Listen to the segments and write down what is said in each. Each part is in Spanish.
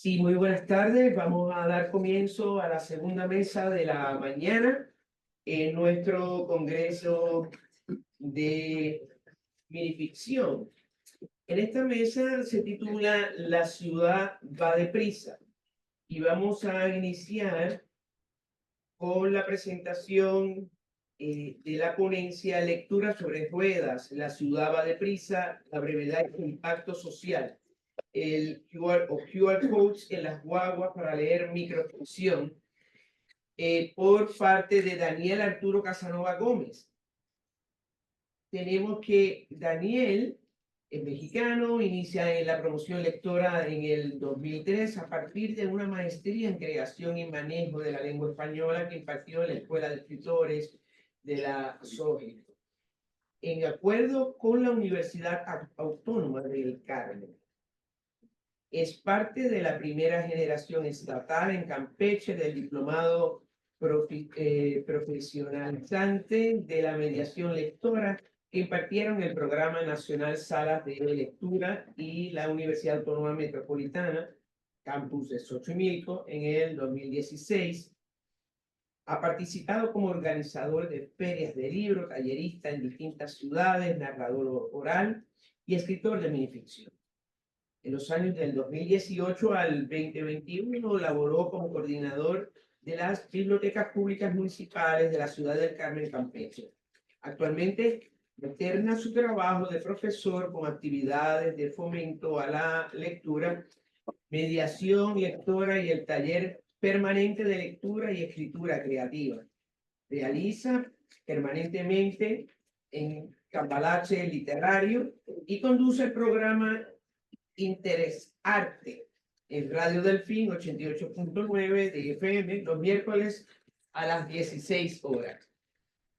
Sí, muy buenas tardes. Vamos a dar comienzo a la segunda mesa de la mañana en nuestro congreso de minificción. En esta mesa se titula La ciudad va deprisa y vamos a iniciar con la presentación de la ponencia Lectura sobre ruedas, La ciudad va deprisa, la brevedad y su impacto social. El QR codes en las guaguas para leer microfunción por parte de Daniel Arturo Casanova Gómez. Tenemos que Daniel es mexicano, inicia en la promoción lectora en el 2003 a partir de una maestría en creación y manejo de la lengua española que impartió en la Escuela de Escritores de la SOGE, en acuerdo con la Universidad Autónoma del Carmen. Es parte de la primera generación estatal en Campeche del diplomado profesionalizante de la mediación lectora que impartieron el Programa Nacional Salas de Lectura y la Universidad Autónoma Metropolitana, campus de Xochimilco, en el 2016. Ha participado como organizador de ferias de libros, tallerista en distintas ciudades, narrador oral y escritor de minificción. En los años del 2018 al 2021 laboró como coordinador de las bibliotecas públicas municipales de la ciudad del Carmen, Campeche. Actualmente alterna su trabajo de profesor con actividades de fomento a la lectura, mediación lectora y el taller permanente de lectura y escritura creativa. Realiza permanentemente en Cambalache literario y conduce el programa Interesarte en Radio Delfín 88.9 de FM los miércoles a las 16 horas.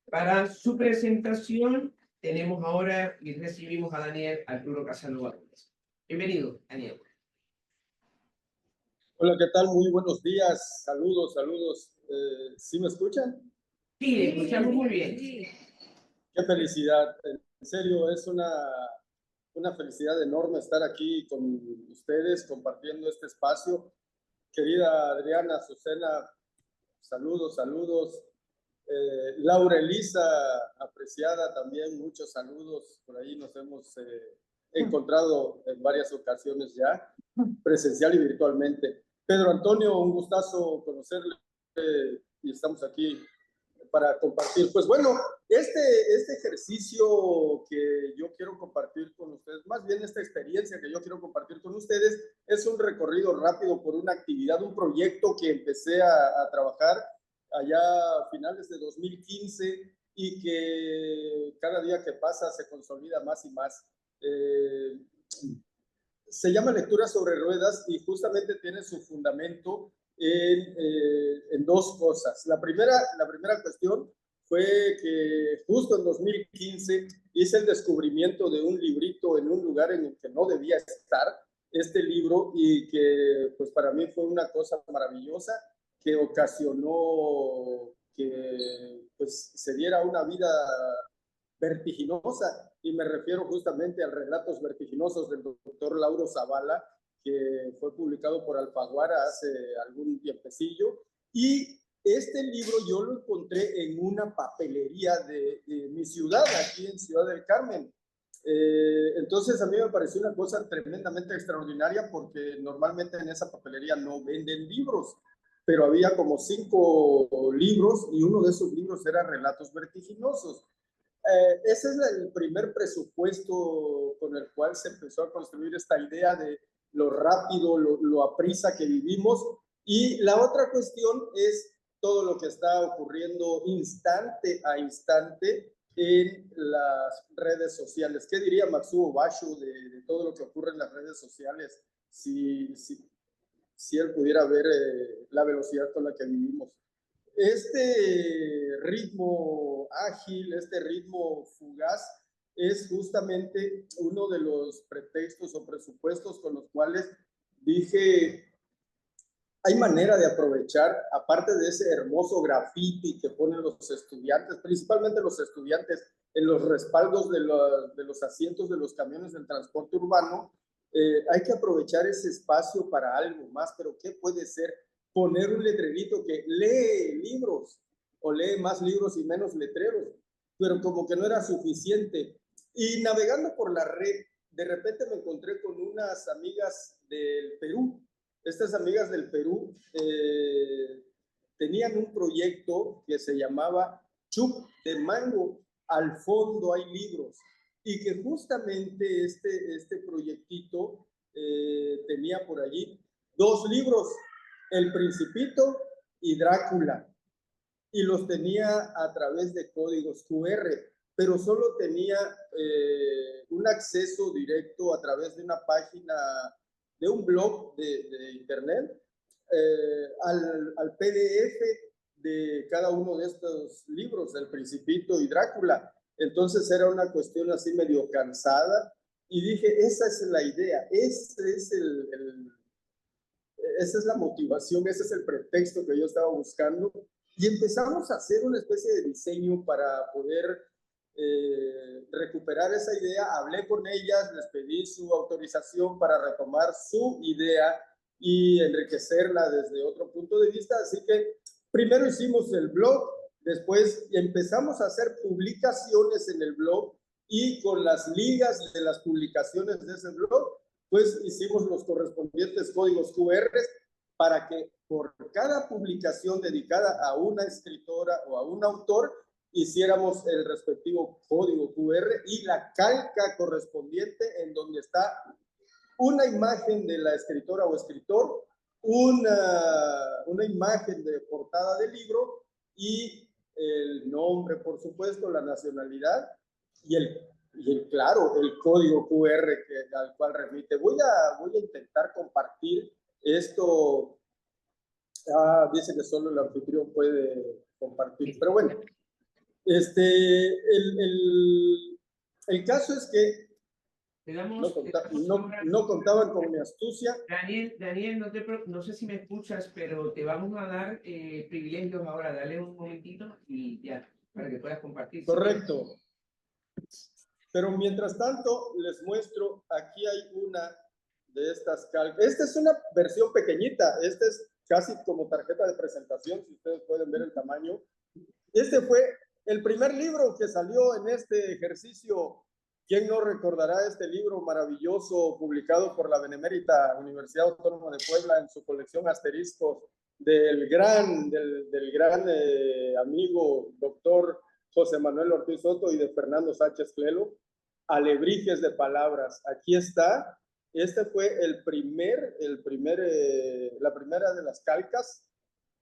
Para su presentación tenemos ahora y recibimos a Daniel Arturo Casanova Gómez. Bienvenido, Daniel. Hola, ¿qué tal? Muy buenos días. Saludos, saludos. ¿Sí me escuchan? Sí, le escuchamos muy bien. Qué felicidad. En serio, es una felicidad enorme estar aquí con ustedes compartiendo este espacio. Querida Adriana, Azucena, saludos, saludos. Laura Elisa, apreciada también, muchos saludos. Por ahí nos hemos encontrado en varias ocasiones ya, presencial y virtualmente. Pedro Antonio, un gustazo conocerle y estamos aquí para compartir. Pues bueno, este ejercicio que yo quiero compartir con ustedes, más bien esta experiencia que yo quiero compartir con ustedes, es un recorrido rápido por una actividad, un proyecto que empecé a trabajar allá a finales de 2015 y que cada día que pasa se consolida más y más. Se llama Lectura sobre Ruedas y justamente tiene su fundamento en dos cosas. La primera cuestión fue que justo en 2015 hice el descubrimiento de un librito en un lugar en el que no debía estar, este libro, y que pues para mí fue una cosa maravillosa que ocasionó que pues se diera una vida vertiginosa, y me refiero justamente a Relatos vertiginosos del doctor Lauro Zavala, que fue publicado por Alfaguara hace algún tiempecillo, y este libro yo lo encontré en una papelería de mi ciudad, aquí en Ciudad del Carmen. Entonces a mí me pareció una cosa tremendamente extraordinaria, porque normalmente en esa papelería no venden libros, pero había como 5 libros y uno de esos libros era Relatos vertiginosos. Ese es el primer presupuesto con el cual se empezó a construir esta idea de lo rápido, lo aprisa que vivimos. Y la otra cuestión es todo lo que está ocurriendo instante a instante en las redes sociales. ¿Qué diría Matsuo Basho de todo lo que ocurre en las redes sociales si él pudiera ver la velocidad con la que vivimos? Este ritmo ágil, este ritmo fugaz, es justamente uno de los pretextos o presupuestos con los cuales dije, hay manera de aprovechar, aparte de ese hermoso graffiti que ponen los estudiantes, principalmente los estudiantes, en los respaldos de los asientos de los camiones del transporte urbano, hay que aprovechar ese espacio para algo más, pero ¿qué puede ser? Poner un letrerito que lee libros o lee más libros y menos letreros, pero como que no era suficiente. Y navegando por la red, de repente me encontré con unas amigas del Perú. Estas amigas del Perú tenían un proyecto que se llamaba Chup de Mango. Al fondo hay libros. Y que justamente este proyectito tenía por allí 2 libros, El Principito y Drácula. Y los tenía a través de códigos QR, pero solo tenía un acceso directo a través de una página, de un blog de internet, al PDF de cada uno de estos libros, El Principito y Drácula. Entonces era una cuestión así medio cansada y dije, esa es la idea, esa es la motivación, ese es el pretexto que yo estaba buscando. Y empezamos a hacer una especie de diseño para poder recuperar esa idea. Hablé con ellas, les pedí su autorización para retomar su idea y enriquecerla desde otro punto de vista. Así que primero hicimos el blog, después empezamos a hacer publicaciones en el blog y con las ligas de las publicaciones de ese blog, pues hicimos los correspondientes códigos QR para que por cada publicación dedicada a una escritora o a un autor, hiciéramos el respectivo código QR y la calca correspondiente en donde está una imagen de la escritora o escritor, una imagen de portada del libro y el nombre, por supuesto, la nacionalidad y claro, el código QR al cual remite. Voy a intentar compartir esto. Dice que solo el anfitrión puede compartir, pero bueno, el caso es que no contaban con mi astucia. Daniel, no sé si me escuchas, pero te vamos a dar privilegios ahora. Dale un momentito y ya, para que puedas compartir. Correcto. Pero mientras tanto, les muestro, aquí hay una de estas calcas. Esta es una versión pequeñita, esta es casi como tarjeta de presentación, si ustedes pueden ver el tamaño. Este fue el primer libro que salió en este ejercicio. ¿Quién no recordará este libro maravilloso publicado por la Benemérita Universidad Autónoma de Puebla en su colección Asteriscos del gran amigo doctor José Manuel Ortiz Soto y de Fernando Sánchez Clelo? Alebrijes de palabras. Aquí está. Este fue la primera de las calcas.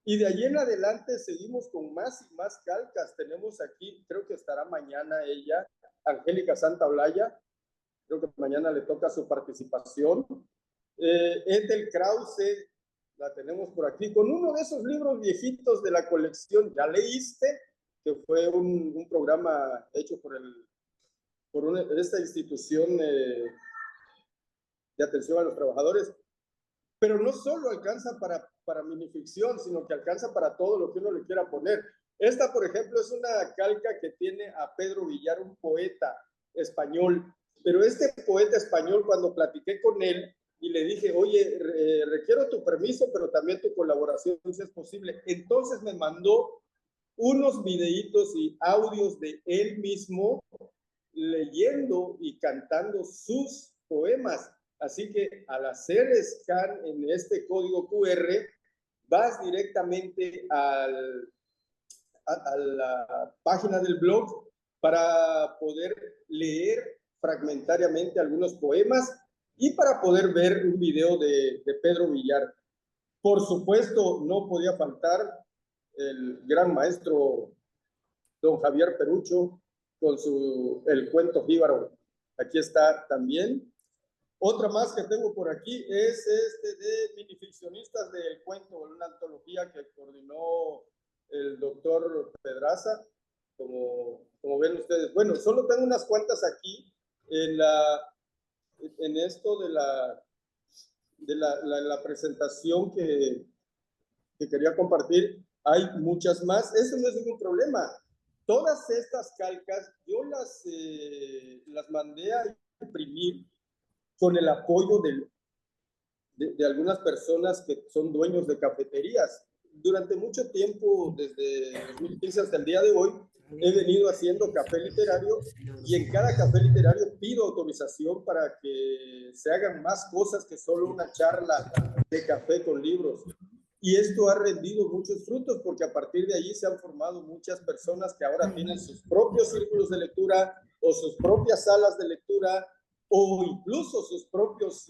Y de allí en adelante seguimos con más y más calcas. Tenemos aquí, creo que estará mañana ella, Angélica Santaolalla. Creo que mañana le toca su participación. Ethel Krause, la tenemos por aquí, con uno de esos libros viejitos de la colección. ¿Ya leíste? Que fue un programa hecho por esta institución de atención a los trabajadores. Pero no solo alcanza para minificción, sino que alcanza para todo lo que uno le quiera poner. Esta, por ejemplo, es una calca que tiene a Pedro Villar, un poeta español. Pero este poeta español, cuando platiqué con él y le dije, oye, requiero tu permiso, pero también tu colaboración, si es posible. Entonces me mandó unos videitos y audios de él mismo leyendo y cantando sus poemas. Así que al hacer scan en este código QR, vas directamente a la página del blog para poder leer fragmentariamente algunos poemas y para poder ver un video de Pedro Villar. Por supuesto, no podía faltar el gran maestro don Javier Perucho con el cuento jíbaro. Aquí está también. Otra más que tengo por aquí es de minificcionistas del cuento, una antología que coordinó el doctor Pedraza, como ven ustedes. Bueno, solo tengo unas cuantas aquí en esto de la presentación que quería compartir. Hay muchas más. Eso no es ningún problema. Todas estas calcas yo las mandé a imprimir con el apoyo de algunas personas que son dueños de cafeterías. Durante mucho tiempo, desde 2015 hasta el día de hoy, he venido haciendo café literario y en cada café literario pido autorización para que se hagan más cosas que solo una charla de café con libros. Y esto ha rendido muchos frutos porque a partir de allí se han formado muchas personas que ahora tienen sus propios círculos de lectura o sus propias salas de lectura o incluso sus propios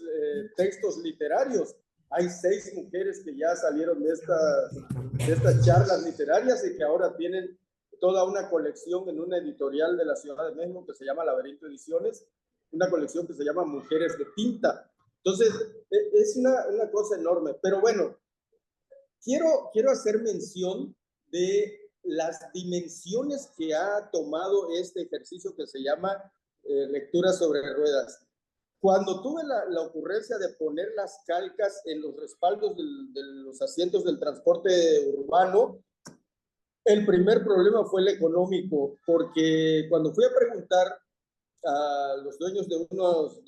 textos literarios. Hay 6 mujeres que ya salieron de estas charlas literarias y que ahora tienen toda una colección en una editorial de la Ciudad de México que se llama Laberinto Ediciones, una colección que se llama Mujeres de Tinta. Entonces, es una cosa enorme. Pero bueno, quiero hacer mención de las dimensiones que ha tomado este ejercicio que se llama lectura sobre ruedas. Cuando tuve la ocurrencia de poner las calcas en los respaldos de los asientos del transporte urbano, el primer problema fue el económico, porque cuando fui a preguntar a los dueños de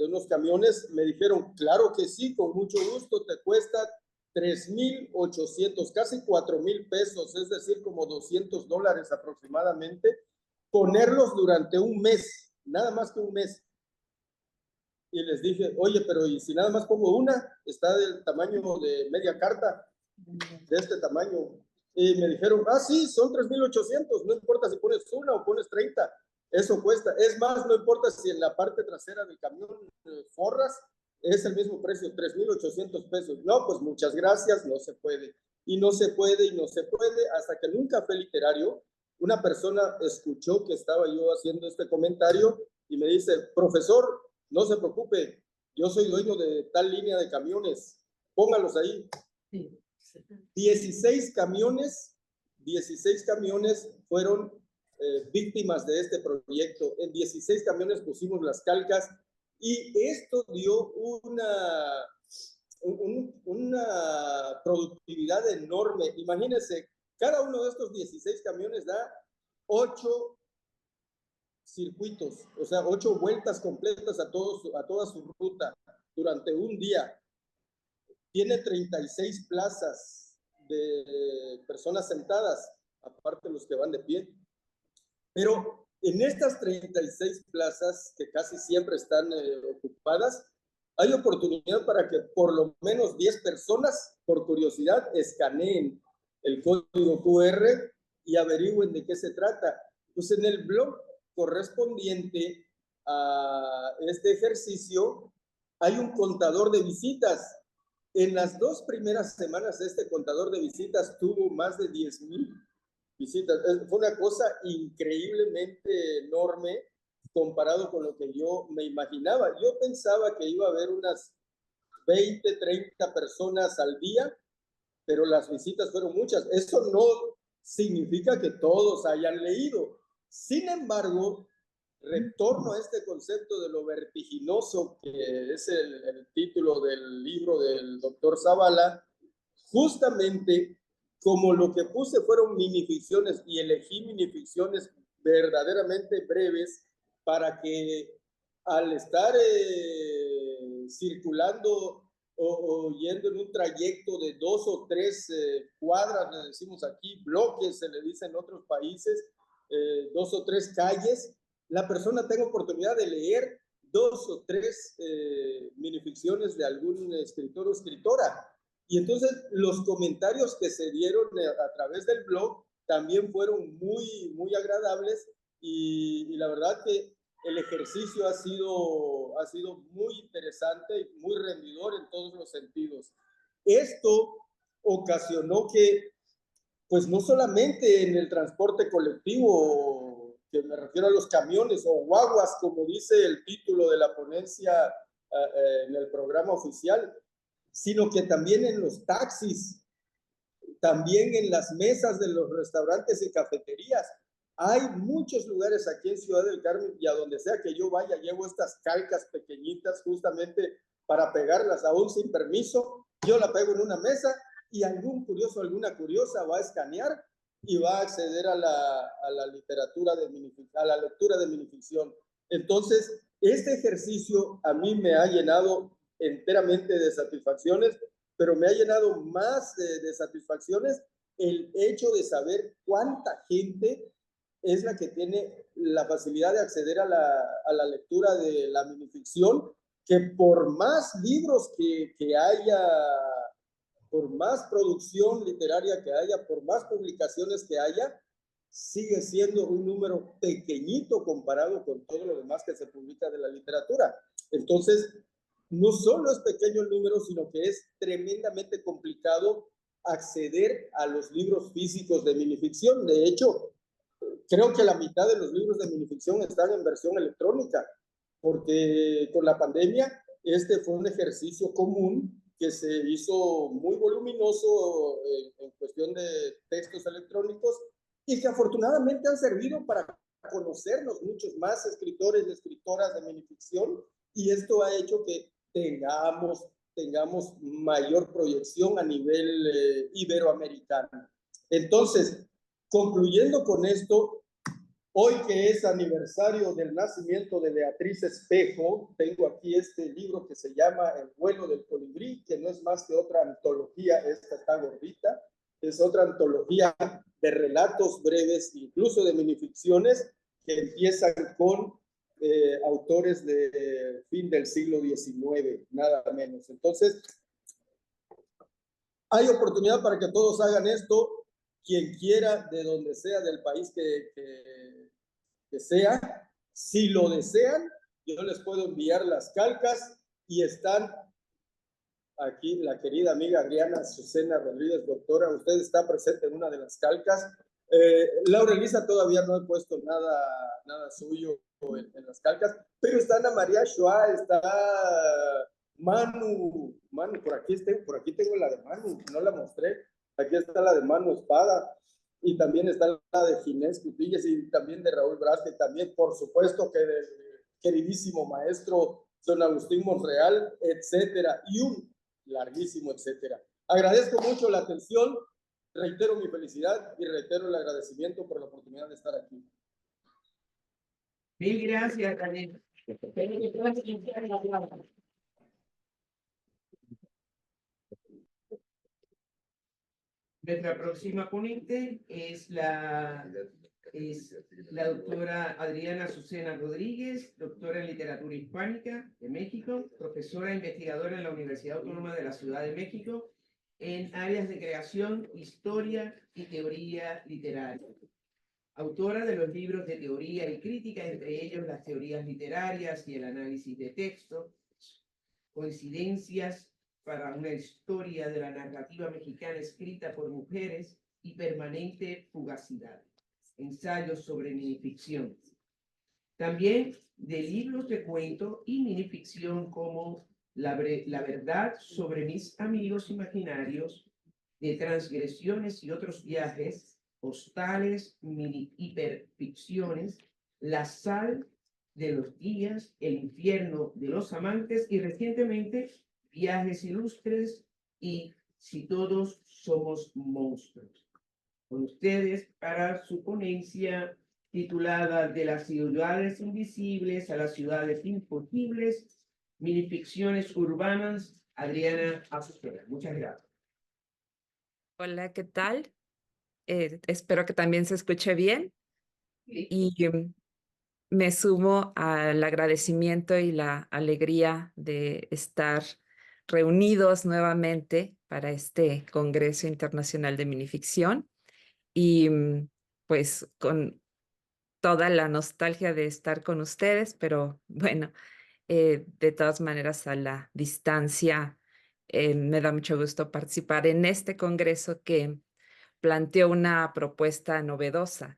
unos camiones, me dijeron, claro que sí, con mucho gusto, te cuesta 3,800, casi 4,000 pesos, es decir, como $200 aproximadamente, ponerlos durante un mes, nada más que un mes. Y les dije, oye, pero ¿y si nada más pongo una? Está del tamaño de media carta, de este tamaño. Y me dijeron, sí, son 3,800, no importa si pones una o pones 30, eso cuesta. Es más, no importa si en la parte trasera del camión forras, es el mismo precio, 3,800 pesos. No, pues muchas gracias, no se puede. Y no se puede, y no se puede, hasta que en un café literario, una persona escuchó que estaba yo haciendo este comentario y me dice, profesor, no se preocupe, yo soy dueño de tal línea de camiones, póngalos ahí. 16 camiones fueron víctimas de este proyecto. En 16 camiones pusimos las calcas y esto dio una productividad enorme. Imagínense, cada uno de estos 16 camiones da 8 circuitos, o sea, 8 vueltas completas a toda su ruta durante un día. Tiene 36 plazas de personas sentadas, aparte de los que van de pie. Pero en estas 36 plazas, que casi siempre están ocupadas, hay oportunidad para que por lo menos 10 personas, por curiosidad, escaneen el código QR y averigüen de qué se trata. Pues en el blog correspondiente a este ejercicio hay un contador de visitas. En las 2 primeras semanas este contador de visitas tuvo más de 10,000 visitas. Fue una cosa increíblemente enorme comparado con lo que yo me imaginaba. Yo pensaba que iba a haber unas 20, 30 personas al día, pero las visitas fueron muchas. Eso no significa que todos hayan leído. Sin embargo, retorno a este concepto de lo vertiginoso, que es el título del libro del doctor Zavala, justamente como lo que puse fueron minificciones y elegí minificciones verdaderamente breves para que al estar circulando o yendo en un trayecto de 2 o 3 cuadras, le decimos aquí, bloques, se le dice en otros países, 2 o 3 calles, la persona tenga oportunidad de leer 2 o 3 minificciones de algún escritor o escritora. Y entonces los comentarios que se dieron a través del blog también fueron muy, muy agradables y la verdad que el ejercicio ha sido muy interesante y muy rendidor en todos los sentidos. Esto ocasionó que, pues no solamente en el transporte colectivo, que me refiero a los camiones o guaguas, como dice el título de la ponencia en el programa oficial, sino que también en los taxis, también en las mesas de los restaurantes y cafeterías. Hay muchos lugares aquí en Ciudad del Carmen y a donde sea que yo vaya, llevo estas calcas pequeñitas justamente para pegarlas aún sin permiso. Yo la pego en una mesa y algún curioso, alguna curiosa va a escanear y va a acceder a la literatura a la lectura de minificción. Entonces, Este ejercicio a mí me ha llenado enteramente de satisfacciones, pero me ha llenado más de satisfacciones el hecho de saber cuánta gente es la que tiene la facilidad de acceder a la lectura de la minificción, que por más libros que haya, por más producción literaria que haya, por más publicaciones que haya, sigue siendo un número pequeñito comparado con todo lo demás que se publica de la literatura. Entonces, no solo es pequeño el número, sino que es tremendamente complicado acceder a los libros físicos de minificción. De hecho, creo que la mitad de los libros de minificción están en versión electrónica, porque con la pandemia este fue un ejercicio común que se hizo muy voluminoso en cuestión de textos electrónicos y que afortunadamente han servido para conocernos muchos más escritores y escritoras de minificción, y esto ha hecho que tengamos mayor proyección a nivel iberoamericano. Entonces, concluyendo con esto, hoy que es aniversario del nacimiento de Beatriz Espejo, tengo aquí este libro que se llama El vuelo del colibrí, que no es más que otra antología, esta está gordita, es otra antología de relatos breves, incluso de minificciones, que empiezan con autores de fin del siglo XIX, nada menos. Entonces, hay oportunidad para que todos hagan esto, quien quiera, de donde sea, del país que sea. Si lo desean, yo les puedo enviar las calcas y están aquí la querida amiga Adriana Azucena Rodríguez, doctora, usted está presente en una de las calcas. Laura Elisa todavía no he puesto nada suyo en las calcas, pero está Ana María Shoa, está Manu, por aquí tengo la de Manu, no la mostré, aquí está la de Manu Espada, y también está la de Ginés Cutillas, y también de Raúl Braste, y también por supuesto que del queridísimo maestro Don Agustín Monreal, etcétera, y un larguísimo etcétera. Agradezco mucho la atención, reitero mi felicidad y reitero el agradecimiento por la oportunidad de estar aquí. Mil gracias, Daniel. Nuestra próxima ponente es la doctora Adriana Azucena Rodríguez, doctora en literatura hispánica de México, profesora e investigadora en la Universidad Autónoma de la Ciudad de México en áreas de creación, historia y teoría literaria. Autora de los libros de teoría y crítica, entre ellos las teorías literarias y el análisis de texto, coincidencias para una historia de la narrativa mexicana escrita por mujeres y permanente fugacidad, ensayos sobre minificción. También de libros de cuento y minificción como La verdad sobre mis amigos imaginarios, de transgresiones y otros viajes, postales, mini hiperficciones, La sal de los días, El infierno de los amantes y recientemente Viajes ilustres y Si todos somos monstruos. Con ustedes para su ponencia titulada De las ciudades invisibles a las ciudades imposibles, minificciones urbanas, Adriana Azucena. Muchas gracias. Hola, ¿qué tal? Espero que también se escuche bien. Y me sumo al agradecimiento y la alegría de estar reunidos nuevamente para este Congreso Internacional de Minificción y pues con toda la nostalgia de estar con ustedes, pero bueno, de todas maneras a la distancia, me da mucho gusto participar en este Congreso que planteó una propuesta novedosa,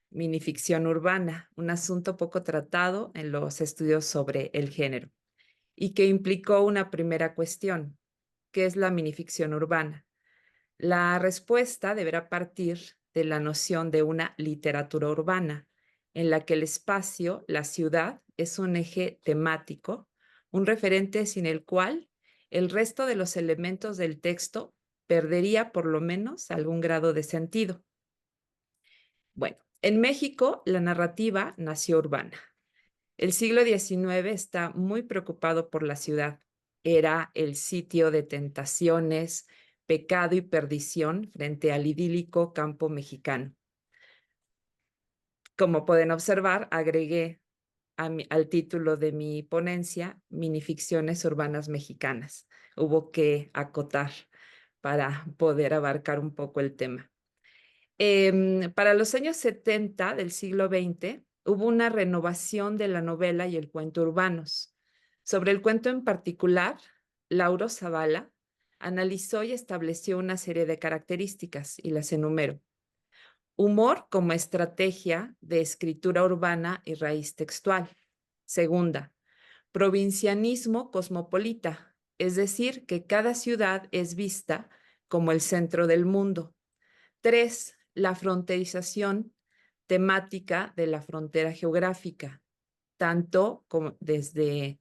minificción urbana, un asunto poco tratado en los estudios sobre el género, y que implicó una primera cuestión: ¿qué es la minificción urbana? La respuesta deberá partir de la noción de una literatura urbana, en la que el espacio, la ciudad, es un eje temático, un referente sin el cual el resto de los elementos del texto perdería por lo menos algún grado de sentido. Bueno, en México la narrativa nació urbana. El siglo XIX está muy preocupado por la ciudad. Era el sitio de tentaciones, pecado y perdición frente al idílico campo mexicano. Como pueden observar, agregué al título de mi ponencia, Minificciones urbanas mexicanas. Hubo que acotar para poder abarcar un poco el tema. Para los años 70 del siglo XX, hubo una renovación de la novela y el cuento urbanos. Sobre el cuento en particular, Lauro Zavala analizó y estableció una serie de características, y las enumero. Humor como estrategia de escritura urbana y raíz textual. Segunda, provincianismo cosmopolita, es decir, que cada ciudad es vista como el centro del mundo. 3, la fronterización temática de la frontera geográfica, tanto como desde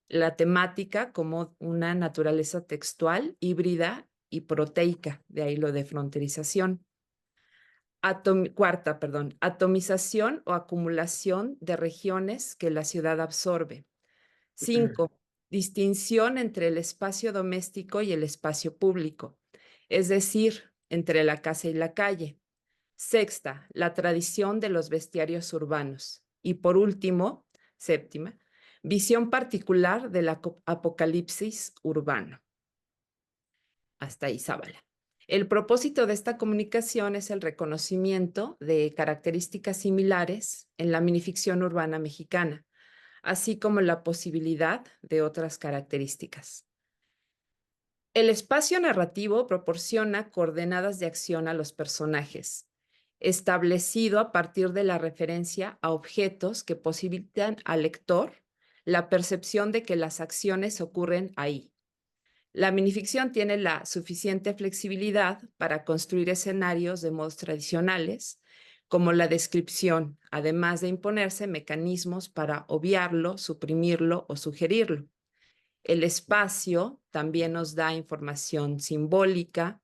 la temática como una naturaleza textual, híbrida y proteica, de ahí lo de fronterización. Cuarta, atomización o acumulación de regiones que la ciudad absorbe. 5, distinción entre el espacio doméstico y el espacio público, es decir, entre la casa y la calle. Sexta, la tradición de los bestiarios urbanos. Y por último, séptima, visión particular del apocalipsis urbano. Hasta ahí, Zavala. El propósito de esta comunicación es el reconocimiento de características similares en la minificción urbana mexicana, así como la posibilidad de otras características. El espacio narrativo proporciona coordenadas de acción a los personajes, establecido a partir de la referencia a objetos que posibilitan al lector la percepción de que las acciones ocurren ahí. La minificción tiene la suficiente flexibilidad para construir escenarios de modos tradicionales, como la descripción, además de imponerse mecanismos para obviarlo, suprimirlo o sugerirlo. El espacio también nos da información simbólica,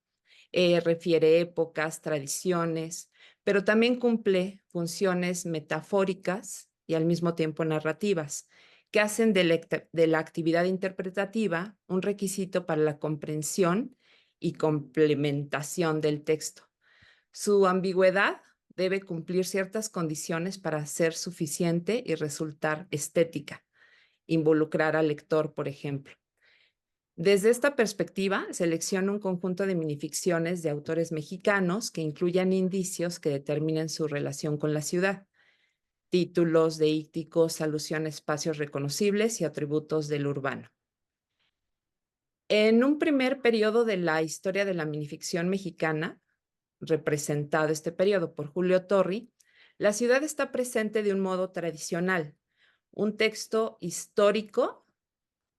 refiere épocas, tradiciones, pero también cumple funciones metafóricas y al mismo tiempo narrativas, que hacen de la actividad interpretativa un requisito para la comprensión y complementación del texto. Su ambigüedad debe cumplir ciertas condiciones para ser suficiente y resultar estética, involucrar al lector, por ejemplo. Desde esta perspectiva, selecciono un conjunto de minificciones de autores mexicanos que incluyan indicios que determinen su relación con la ciudad, títulos deícticos, alusión a espacios reconocibles y atributos del urbano. En un primer periodo de la historia de la minificción mexicana, representado este periodo por Julio Torri, la ciudad está presente de un modo tradicional, un texto histórico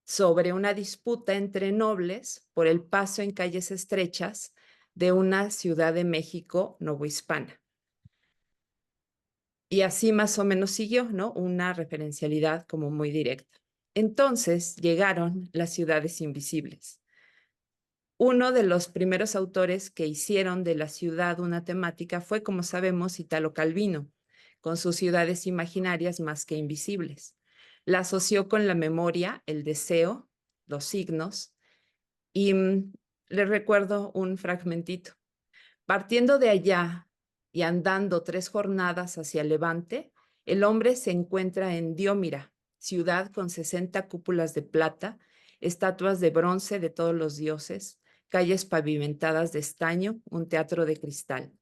sobre una disputa entre nobles por el paso en calles estrechas de una Ciudad de México novohispana. Y así más o menos siguió, ¿no? Una referencialidad como muy directa. Entonces llegaron las ciudades invisibles. Uno de los primeros autores que hicieron de la ciudad una temática fue, como sabemos, Italo Calvino, con sus ciudades imaginarias más que invisibles. La asoció con la memoria, el deseo, los signos, y les recuerdo un fragmentito. Partiendo de allá y andando 3 jornadas hacia Levante, el hombre se encuentra en Diomira, ciudad con 60 cúpulas de plata, estatuas de bronce de todos los dioses, calles pavimentadas de estaño, un teatro de cristal.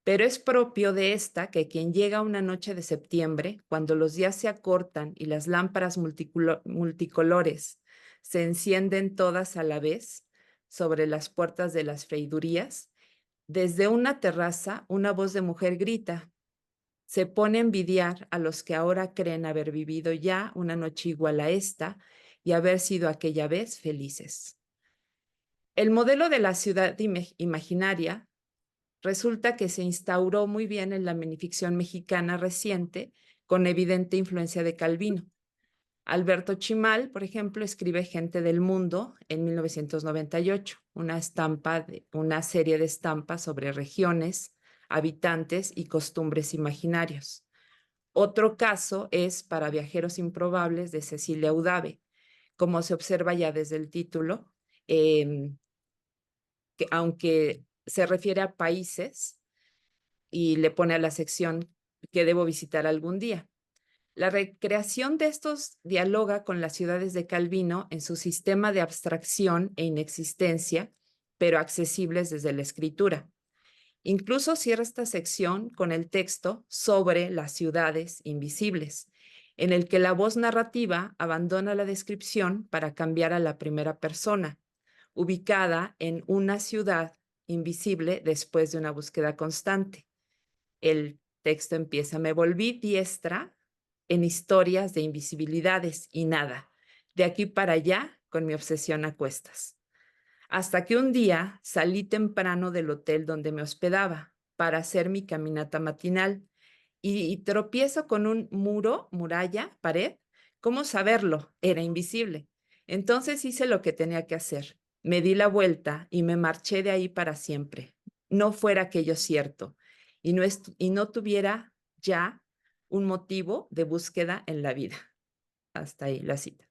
Pero es propio de esta que quien llega una noche de septiembre, cuando los días se acortan y las lámparas multicolores se encienden todas a la vez sobre las puertas de las freidurías, desde una terraza una voz de mujer grita. Se pone a envidiar a los que ahora creen haber vivido ya una noche igual a esta y haber sido aquella vez felices. El modelo de la ciudad imaginaria resulta que se instauró muy bien en la minificción mexicana reciente, con evidente influencia de Calvino. Alberto Chimal, por ejemplo, escribe Gente del Mundo en 1998, una serie de estampas sobre regiones, habitantes y costumbres imaginarios. Otro caso es Para viajeros improbables de Cecilia Udave. Como se observa ya desde el título, que aunque se refiere a países y le pone a la sección que debo visitar algún día. La recreación de estos dialoga con las ciudades de Calvino en su sistema de abstracción e inexistencia, pero accesibles desde la escritura. Incluso cierra esta sección con el texto sobre las ciudades invisibles, en el que la voz narrativa abandona la descripción para cambiar a la primera persona, ubicada en una ciudad invisible después de una búsqueda constante. El texto empieza: me volví diestra en historias de invisibilidades y nada, de aquí para allá con mi obsesión a cuestas. Hasta que un día salí temprano del hotel donde me hospedaba para hacer mi caminata matinal y tropiezo con un muro, muralla, pared. ¿Cómo saberlo? Era invisible. Entonces hice lo que tenía que hacer. Me di la vuelta y me marché de ahí para siempre. No fuera aquello cierto y no tuviera ya un motivo de búsqueda en la vida. Hasta ahí la cita.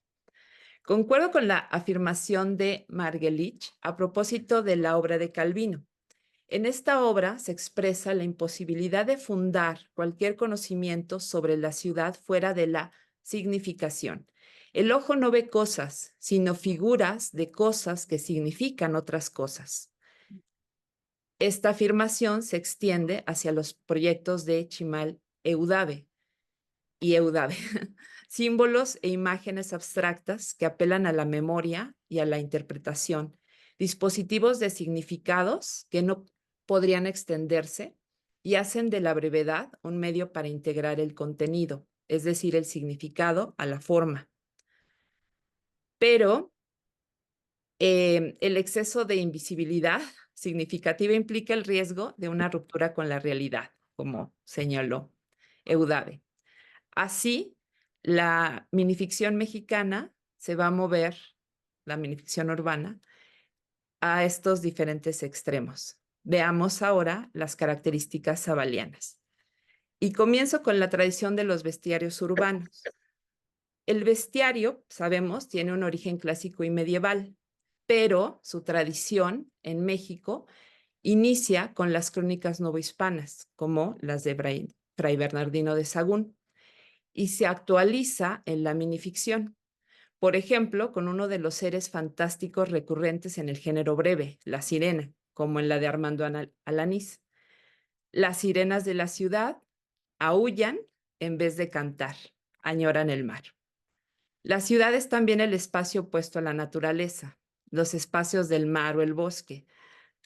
Concuerdo con la afirmación de Marguerite a propósito de la obra de Calvino. En esta obra se expresa la imposibilidad de fundar cualquier conocimiento sobre la ciudad fuera de la significación. El ojo no ve cosas, sino figuras de cosas que significan otras cosas. Esta afirmación se extiende hacia los proyectos de Chimal Eudave y Eudave, símbolos e imágenes abstractas que apelan a la memoria y a la interpretación, dispositivos de significados que no podrían extenderse y hacen de la brevedad un medio para integrar el contenido, es decir, el significado a la forma. Pero el exceso de invisibilidad significativa implica el riesgo de una ruptura con la realidad, como señaló Eudave. Así, la minificción mexicana se va a mover, la minificción urbana, a estos diferentes extremos. Veamos ahora las características sabalianas. Y comienzo con la tradición de los bestiarios urbanos. El bestiario, sabemos, tiene un origen clásico y medieval, pero su tradición en México inicia con las crónicas novohispanas, como las de Fray Bernardino de Sahagún, y se actualiza en la minificción. Por ejemplo, con uno de los seres fantásticos recurrentes en el género breve, la sirena, como en la de Armando Alanís. Las sirenas de la ciudad aúllan en vez de cantar, añoran el mar. La ciudad es también el espacio opuesto a la naturaleza, los espacios del mar o el bosque.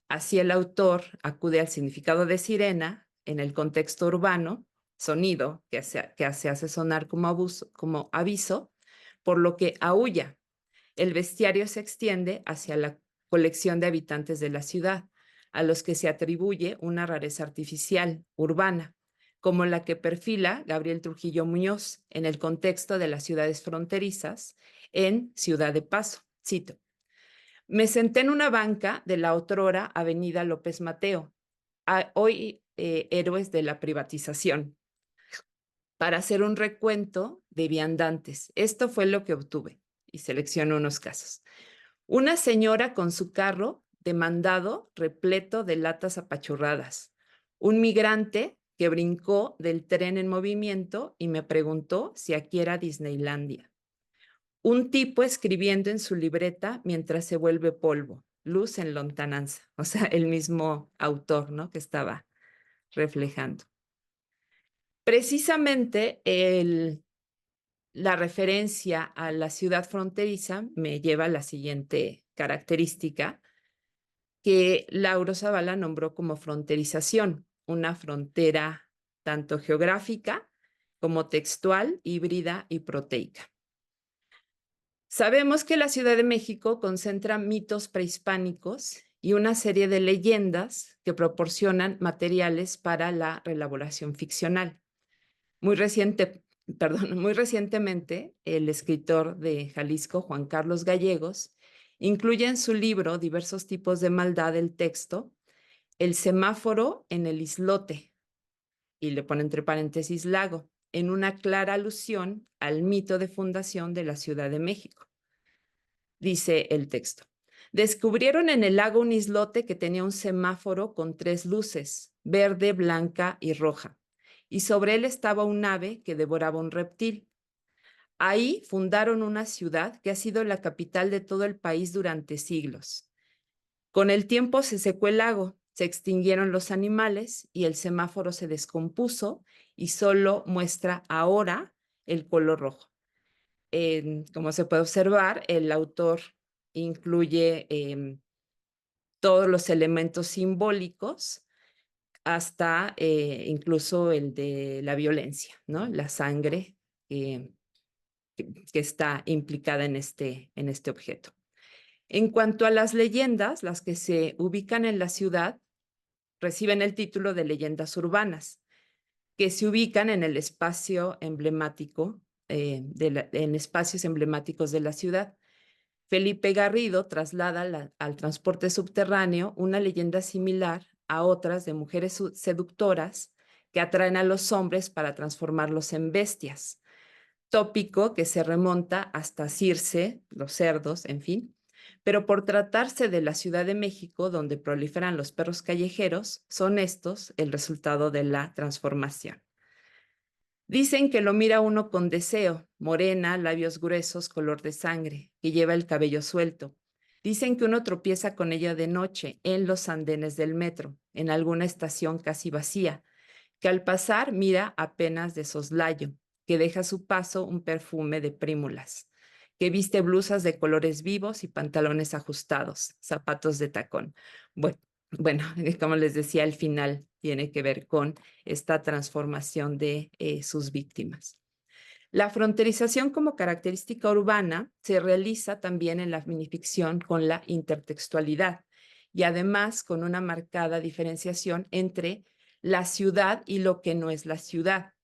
Así el autor acude al significado de sirena en el contexto urbano, sonido que se hace sonar como aviso, por lo que aúlla. El bestiario se extiende hacia la colección de habitantes de la ciudad, a los que se atribuye una rareza artificial, urbana, como la que perfila Gabriel Trujillo Muñoz en el contexto de las ciudades fronterizas en Ciudad de Paso. Cito: me senté en una banca de la otrora Avenida López Mateo, hoy héroes de la privatización, para hacer un recuento de viandantes. Esto fue lo que obtuve y selecciono unos casos. Una señora con su carro de mandado repleto de latas apachurradas. Un migrante que brincó del tren en movimiento y me preguntó si aquí era Disneylandia. Un tipo escribiendo en su libreta mientras se vuelve polvo, luz en lontananza. O sea, el mismo autor, ¿no?, que estaba reflejando. Precisamente la referencia a la ciudad fronteriza me lleva a la siguiente característica que Lauro Zavala nombró como fronterización, una frontera tanto geográfica como textual, híbrida y proteica. Sabemos que la Ciudad de México concentra mitos prehispánicos y una serie de leyendas que proporcionan materiales para la reelaboración ficcional. Muy recientemente, el escritor de Jalisco, Juan Carlos Gallegos, incluye en su libro Diversos tipos de maldad el texto El semáforo en el islote, y le pone entre paréntesis lago, en una clara alusión al mito de fundación de la Ciudad de México. Dice el texto: descubrieron en el lago un islote que tenía un semáforo con 3 luces, verde, blanca y roja, y sobre él estaba un ave que devoraba un reptil. Ahí fundaron una ciudad que ha sido la capital de todo el país durante siglos. Con el tiempo se secó el lago, se extinguieron los animales y el semáforo se descompuso y solo muestra ahora el color rojo. Como se puede observar, el autor incluye todos los elementos simbólicos hasta incluso el de la violencia, ¿no? La sangre que está implicada en este objeto. En cuanto a las leyendas, las que se ubican en la ciudad reciben el título de leyendas urbanas, que se ubican en el espacio emblemático, en espacios emblemáticos de la ciudad. Felipe Garrido traslada al transporte subterráneo una leyenda similar a otras de mujeres seductoras que atraen a los hombres para transformarlos en bestias, tópico que se remonta hasta Circe, los cerdos, en fin. Pero por tratarse de la Ciudad de México, donde proliferan los perros callejeros, son estos el resultado de la transformación. Dicen que lo mira uno con deseo, morena, labios gruesos, color de sangre, que lleva el cabello suelto. Dicen que uno tropieza con ella de noche en los andenes del metro, en alguna estación casi vacía, que al pasar mira apenas de soslayo, que deja a su paso un perfume de prímulas, que viste blusas de colores vivos y pantalones ajustados, zapatos de tacón. Bueno, como les decía, al final tiene que ver con esta transformación de sus víctimas. La fronterización como característica urbana se realiza también en la minificción con la intertextualidad y además con una marcada diferenciación entre la ciudad y lo que no es la ciudad,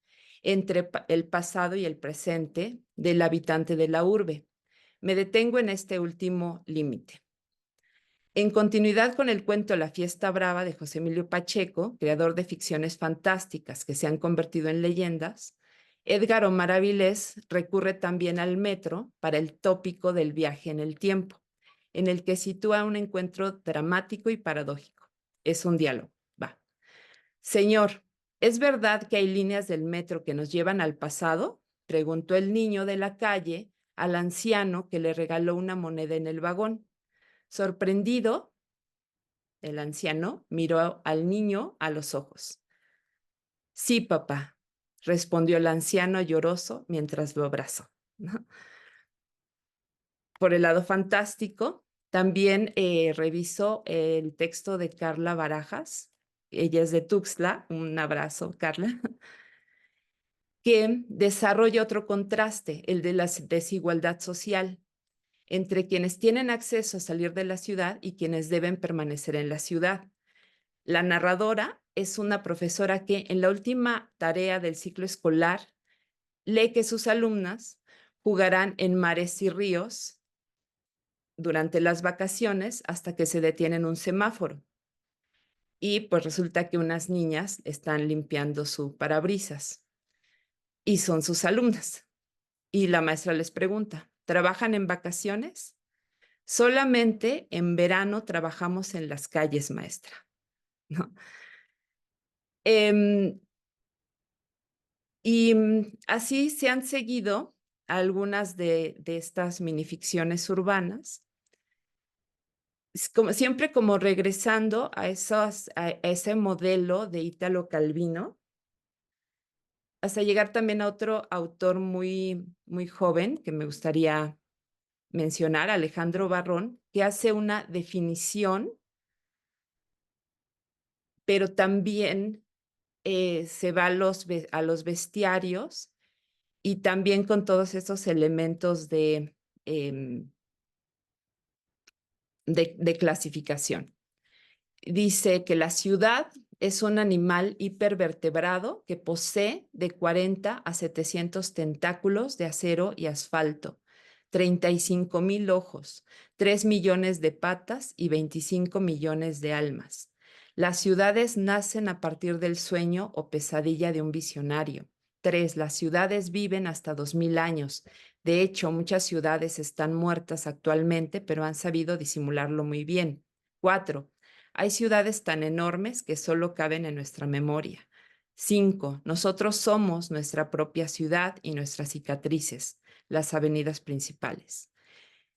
entre el pasado y el presente del habitante de la urbe. Me detengo en este último límite. En continuidad con el cuento La Fiesta Brava de José Emilio Pacheco, creador de ficciones fantásticas que se han convertido en leyendas, Edgar Omar Avilés recurre también al metro para el tópico del viaje en el tiempo, en el que sitúa un encuentro dramático y paradójico. Es un diálogo. Va. Señor, ¿es verdad que hay líneas del metro que nos llevan al pasado? Preguntó el niño de la calle al anciano que le regaló una moneda en el vagón. Sorprendido, el anciano miró al niño a los ojos. Sí, papá, respondió el anciano lloroso mientras lo abrazó. Por el lado fantástico, también revisó el texto de Carla Barajas. Ella es de Tuxtla, un abrazo, Carla, que desarrolla otro contraste, el de la desigualdad social entre quienes tienen acceso a salir de la ciudad y quienes deben permanecer en la ciudad. La narradora es una profesora que en la última tarea del ciclo escolar lee que sus alumnas jugarán en mares y ríos durante las vacaciones hasta que se detiene en un semáforo. Y pues resulta que unas niñas están limpiando su parabrisas y son sus alumnas. Y la maestra les pregunta, ¿trabajan en vacaciones? Solamente en verano trabajamos en las calles, maestra, ¿no? Así se han seguido algunas de estas minificciones urbanas, siempre como regresando a ese modelo de Italo Calvino, hasta llegar también a otro autor muy, muy joven que me gustaría mencionar, Alejandro Barrón, que hace una definición, pero también se va a los bestiarios y también con todos esos elementos de clasificación. Dice que la ciudad es un animal hipervertebrado que posee de 40 a 700 tentáculos de acero y asfalto, 35,000 ojos, 3 millones de patas y 25 millones de almas. Las ciudades nacen a partir del sueño o pesadilla de un visionario, 3. Las ciudades viven hasta 2000 años. De hecho, muchas ciudades están muertas actualmente, pero han sabido disimularlo muy bien. 4. Hay ciudades tan enormes que solo caben en nuestra memoria. 5. Nosotros somos nuestra propia ciudad y nuestras cicatrices, las avenidas principales.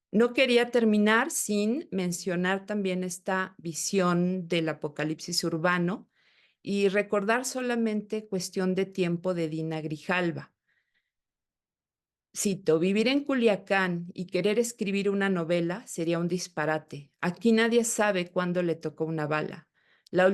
No quería terminar sin mencionar también esta visión del apocalipsis urbano y recordar solamente Cuestión de tiempo de Dina Grijalva. Cito, vivir en Culiacán y querer escribir una novela sería un disparate. Aquí nadie sabe cuándo le tocó una bala. La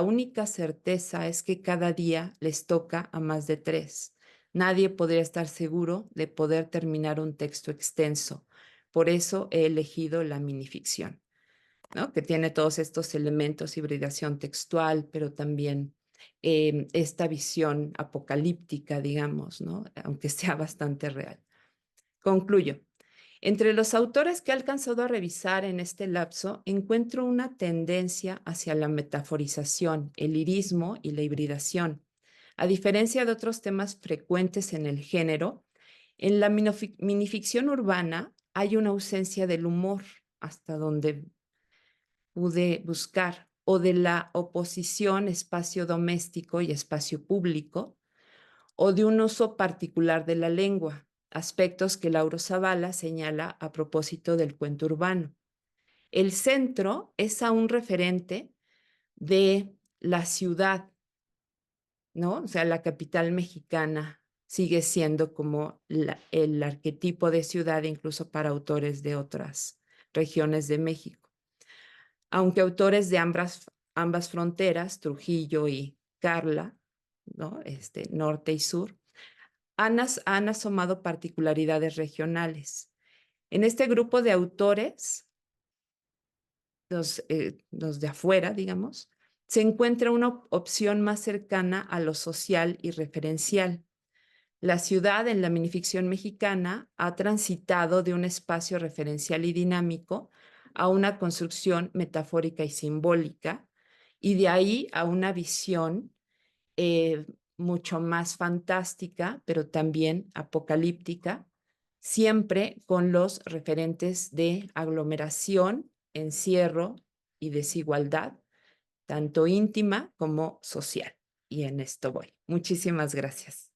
única certeza es que cada día les toca a más de 3. Nadie podría estar seguro de poder terminar un texto extenso. Por eso he elegido la minificción, ¿no? Que tiene todos estos elementos, hibridación textual, pero también esta visión apocalíptica, digamos, ¿no? Aunque sea bastante real. Concluyo. Entre los autores que he alcanzado a revisar en este lapso, encuentro una tendencia hacia la metaforización, el lirismo y la hibridación. A diferencia de otros temas frecuentes en el género, en la minificción urbana hay una ausencia del humor, hasta donde pude buscar, o de la oposición espacio doméstico y espacio público, o de un uso particular de la lengua, aspectos que Lauro Zavala señala a propósito del cuento urbano. El centro es aún referente de la ciudad, ¿no? O sea, la capital mexicana sigue siendo como el arquetipo de ciudad incluso para autores de otras regiones de México. Aunque autores de ambas fronteras, Trujillo y Carla, ¿no? Norte y sur, han asomado particularidades regionales. En este grupo de autores, los de afuera, digamos, se encuentra una opción más cercana a lo social y referencial. La ciudad en la minificción mexicana ha transitado de un espacio referencial y dinámico a una construcción metafórica y simbólica, y de ahí a una visión mucho más fantástica, pero también apocalíptica, siempre con los referentes de aglomeración, encierro y desigualdad, tanto íntima como social. Y en esto voy. Muchísimas gracias.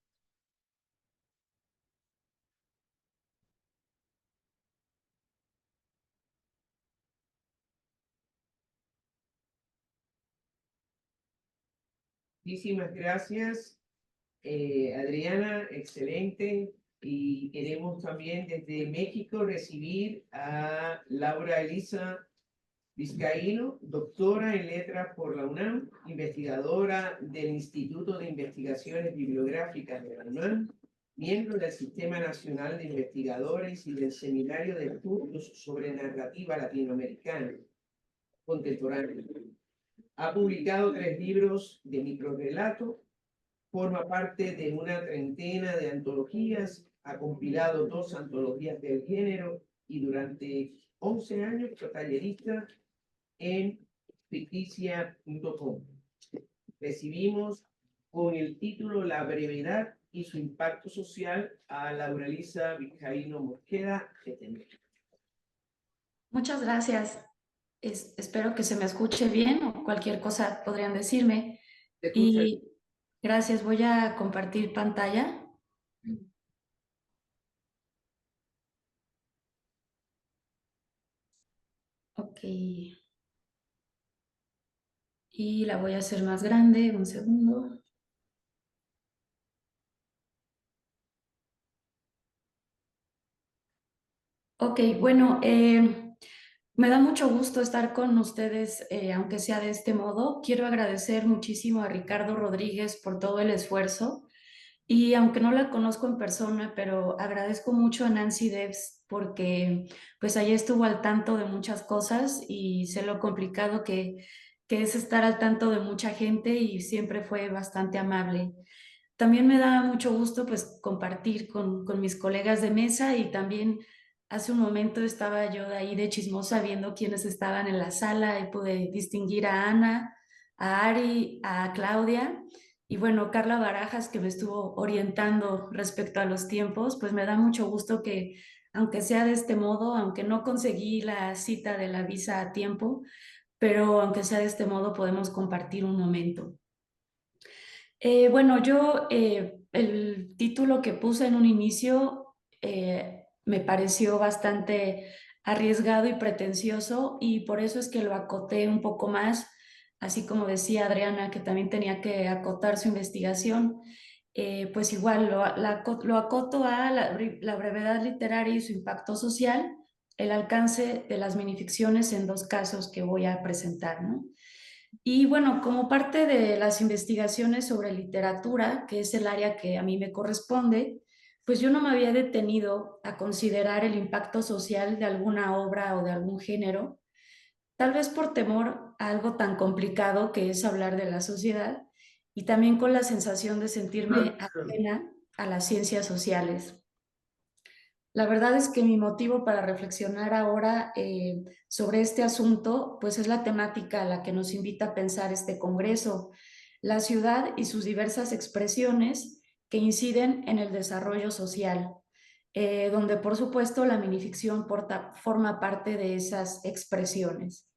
Muchísimas gracias, Adriana, excelente. Y queremos también desde México recibir a Laura Elisa Vizcaíno, doctora en letras por la UNAM, investigadora del Instituto de Investigaciones Bibliográficas de la UNAM, miembro del Sistema Nacional de Investigadores y del Seminario de Estudios sobre Narrativa Latinoamericana Contemporánea. Ha publicado 3 libros de microrrelato, forma parte de una treintena de antologías, ha compilado 2 antologías del género y durante 11 años fue tallerista en ficticia.com. Recibimos con el título La brevedad y su impacto social a Laura Elisa Vizcaíno Mosqueda. Muchas gracias. Espero que se me escuche bien o cualquier cosa podrían decirme. Y gracias, voy a compartir pantalla. Ok. Y la voy a hacer más grande, un segundo. Ok, bueno, me da mucho gusto estar con ustedes, aunque sea de este modo. Quiero agradecer muchísimo a Ricardo Rodríguez por todo el esfuerzo. Y aunque no la conozco en persona, pero agradezco mucho a Nancy Debs porque pues allí estuvo al tanto de muchas cosas y sé lo complicado que es estar al tanto de mucha gente y siempre fue bastante amable. También me da mucho gusto pues compartir con mis colegas de mesa y también hace un momento estaba yo de ahí de chismosa viendo quiénes estaban en la sala y pude distinguir a Ana, a Ari, a Claudia Y bueno, Carla Barajas, que me estuvo orientando respecto a los tiempos, pues me da mucho gusto que, aunque sea de este modo, aunque no conseguí la cita de la visa a tiempo, pero aunque sea de este modo, podemos compartir un momento. Bueno, yo el título que puse en un inicio me pareció bastante arriesgado y pretencioso y por eso es que lo acoté un poco más, así como decía Adriana que también tenía que acotar su investigación, pues igual lo acoto a la brevedad literaria y su impacto social, el alcance de las minificciones en dos casos que voy a presentar, ¿no? Y bueno, como parte de las investigaciones sobre literatura, que es el área que a mí me corresponde, pues yo no me había detenido a considerar el impacto social de alguna obra o de algún género, tal vez por temor a algo tan complicado que es hablar de la sociedad y también con la sensación de sentirme ajena a las ciencias sociales. La verdad es que mi motivo para reflexionar ahora sobre este asunto, pues es la temática a la que nos invita a pensar este congreso, la ciudad y sus diversas expresiones que inciden en el desarrollo social, donde por supuesto la minificción forma parte de esas expresiones.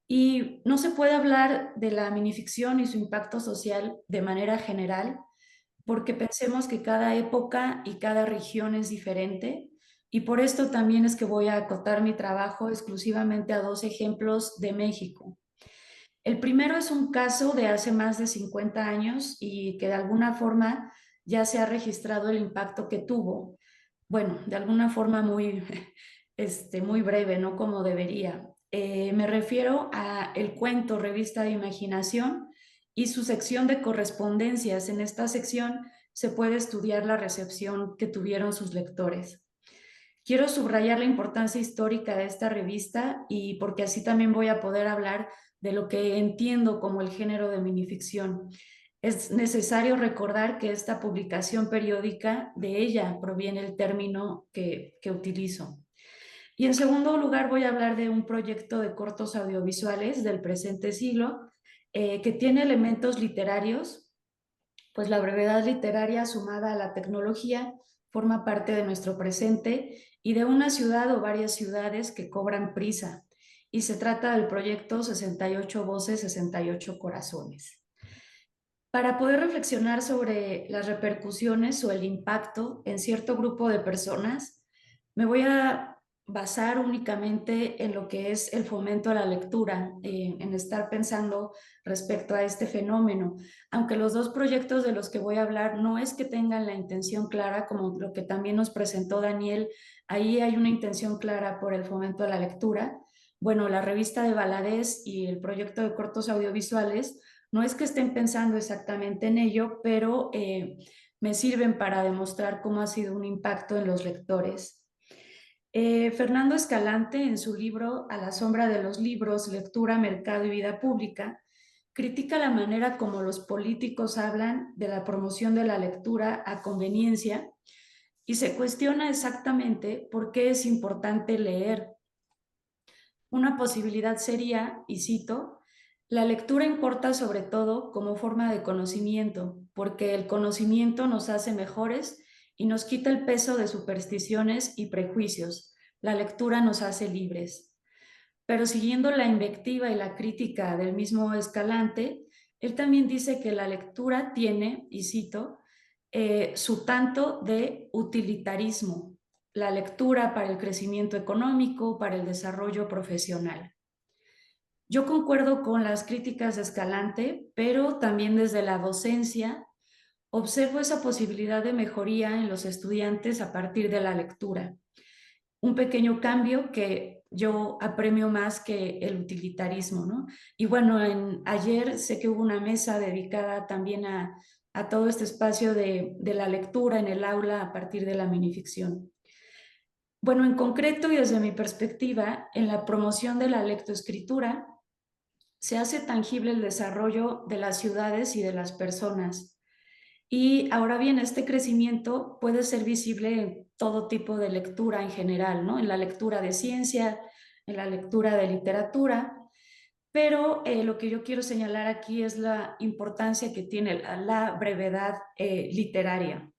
Y no se puede hablar de la minificción y su impacto social de manera general porque pensemos que cada época y cada región es diferente y por esto también es que voy a acotar mi trabajo exclusivamente a dos ejemplos de México. El primero es un caso de hace más de 50 años y que de alguna forma ya se ha registrado el impacto que tuvo. Bueno, de alguna forma muy, muy breve, no como debería. Me refiero a el cuento Revista de Imaginación y su sección de correspondencias. En esta sección se puede estudiar la recepción que tuvieron sus lectores. Quiero subrayar la importancia histórica de esta revista y porque así también voy a poder hablar de lo que entiendo como el género de minificción. Es necesario recordar que esta publicación periódica, de ella proviene el término que utilizo. Y en segundo lugar voy a hablar de un proyecto de cortos audiovisuales del presente siglo que tiene elementos literarios, pues la brevedad literaria sumada a la tecnología forma parte de nuestro presente y de una ciudad o varias ciudades que cobran prisa. Y se trata del proyecto 68 Voces, 68 Corazones. Para poder reflexionar sobre las repercusiones o el impacto en cierto grupo de personas, me voy a basar únicamente en lo que es el fomento a la lectura, en estar pensando respecto a este fenómeno. Aunque los dos proyectos de los que voy a hablar no es que tengan la intención clara, como lo que también nos presentó Daniel, ahí hay una intención clara por el fomento a la lectura. Bueno, la revista de Valadez y el proyecto de cortos audiovisuales no es que estén pensando exactamente en ello, pero me sirven para demostrar cómo ha sido un impacto en los lectores. Fernando Escalante, en su libro A la sombra de los libros, lectura, mercado y vida pública, critica la manera como los políticos hablan de la promoción de la lectura a conveniencia y se cuestiona exactamente por qué es importante leer. Una posibilidad sería, y cito, la lectura importa sobre todo como forma de conocimiento, porque el conocimiento nos hace mejores y nos quita el peso de supersticiones y prejuicios. La lectura nos hace libres. Pero siguiendo la invectiva y la crítica del mismo Escalante, él también dice que la lectura tiene, y cito, su tanto de utilitarismo, la lectura para el crecimiento económico, para el desarrollo profesional. Yo concuerdo con las críticas de Escalante, pero también desde la docencia observo esa posibilidad de mejoría en los estudiantes a partir de la lectura. Un pequeño cambio que yo apremio más que el utilitarismo, ¿no? Y bueno, ayer sé que hubo una mesa dedicada también a todo este espacio de la lectura en el aula a partir de la minificción. Bueno, en concreto y desde mi perspectiva, en la promoción de la lectoescritura, se hace tangible el desarrollo de las ciudades y de las personas. Y ahora bien, este crecimiento puede ser visible en todo tipo de lectura en general, ¿no? En la lectura de ciencia, en la lectura de literatura, pero lo que yo quiero señalar aquí es la importancia que tiene la brevedad literaria.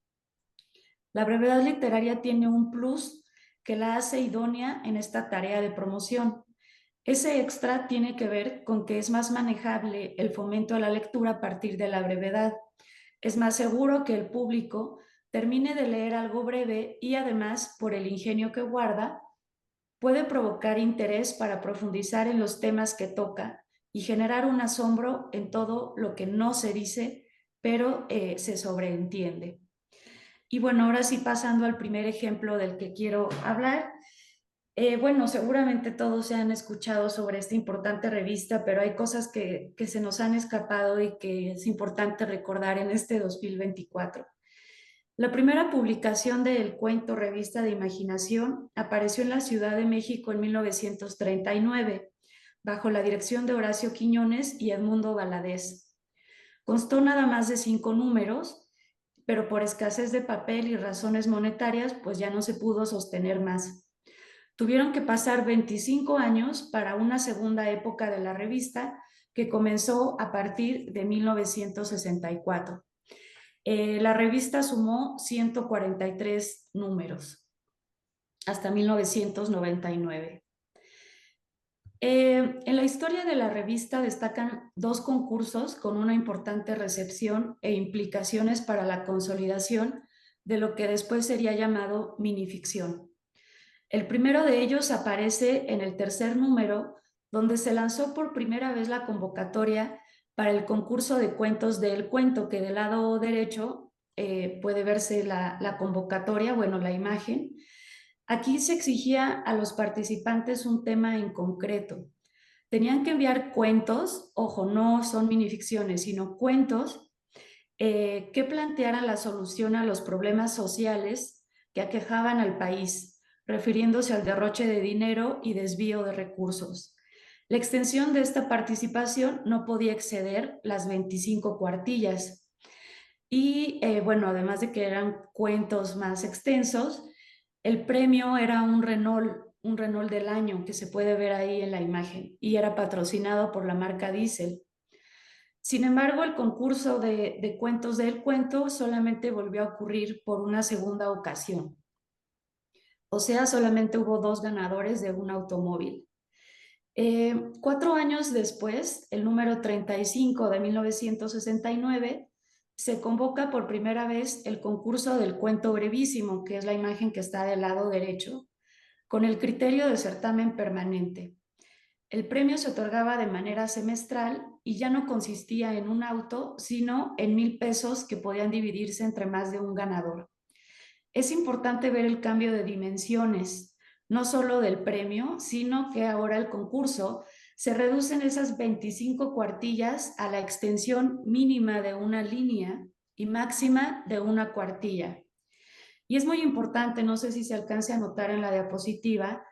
La brevedad literaria tiene un plus que la hace idónea en esta tarea de promoción. Ese extra tiene que ver con que es más manejable el fomento a la lectura a partir de la brevedad. Es más seguro que el público termine de leer algo breve y además, por el ingenio que guarda, puede provocar interés para profundizar en los temas que toca y generar un asombro en todo lo que no se dice, pero se sobreentiende. Y bueno, ahora sí pasando al primer ejemplo del que quiero hablar. Bueno, seguramente todos se han escuchado sobre esta importante revista, pero hay cosas que se nos han escapado y que es importante recordar en este 2024. La primera publicación del cuento Revista de Imaginación apareció en la Ciudad de México en 1939, bajo la dirección de Horacio Quiñones y Edmundo Valadez. Constó nada más de 5 números, pero por escasez de papel y razones monetarias, pues ya no se pudo sostener más. Tuvieron que pasar 25 años para una segunda época de la revista que comenzó a partir de 1964. La revista sumó 143 números hasta 1999. En la historia de la revista destacan 2 concursos con una importante recepción e implicaciones para la consolidación de lo que después sería llamado minificción. El primero de ellos aparece en el tercer número, donde se lanzó por primera vez la convocatoria para el concurso de cuentos del cuento, que del lado derecho puede verse la convocatoria, bueno, la imagen. Aquí se exigía a los participantes un tema en concreto. Tenían que enviar cuentos, ojo, no son minificciones, sino cuentos que plantearan la solución a los problemas sociales que aquejaban al país, refiriéndose al derroche de dinero y desvío de recursos. La extensión de esta participación no podía exceder las 25 cuartillas. Y bueno, además de que eran cuentos más extensos, el premio era un Renault del año que se puede ver ahí en la imagen y era patrocinado por la marca Diesel. Sin embargo, el concurso de cuentos del cuento solamente volvió a ocurrir por una segunda ocasión. O sea, solamente hubo 2 ganadores de un automóvil. 4 años después, el número 35 de 1969, se convoca por primera vez el concurso del cuento brevísimo, que es la imagen que está del lado derecho, con el criterio de certamen permanente. El premio se otorgaba de manera semestral y ya no consistía en un auto, sino en 1,000 pesos que podían dividirse entre más de un ganador. Es importante ver el cambio de dimensiones, no solo del premio, sino que ahora el concurso se reduce en esas 25 cuartillas a la extensión mínima de una línea y máxima de una cuartilla. Y es muy importante, no sé si se alcance a notar en la diapositiva,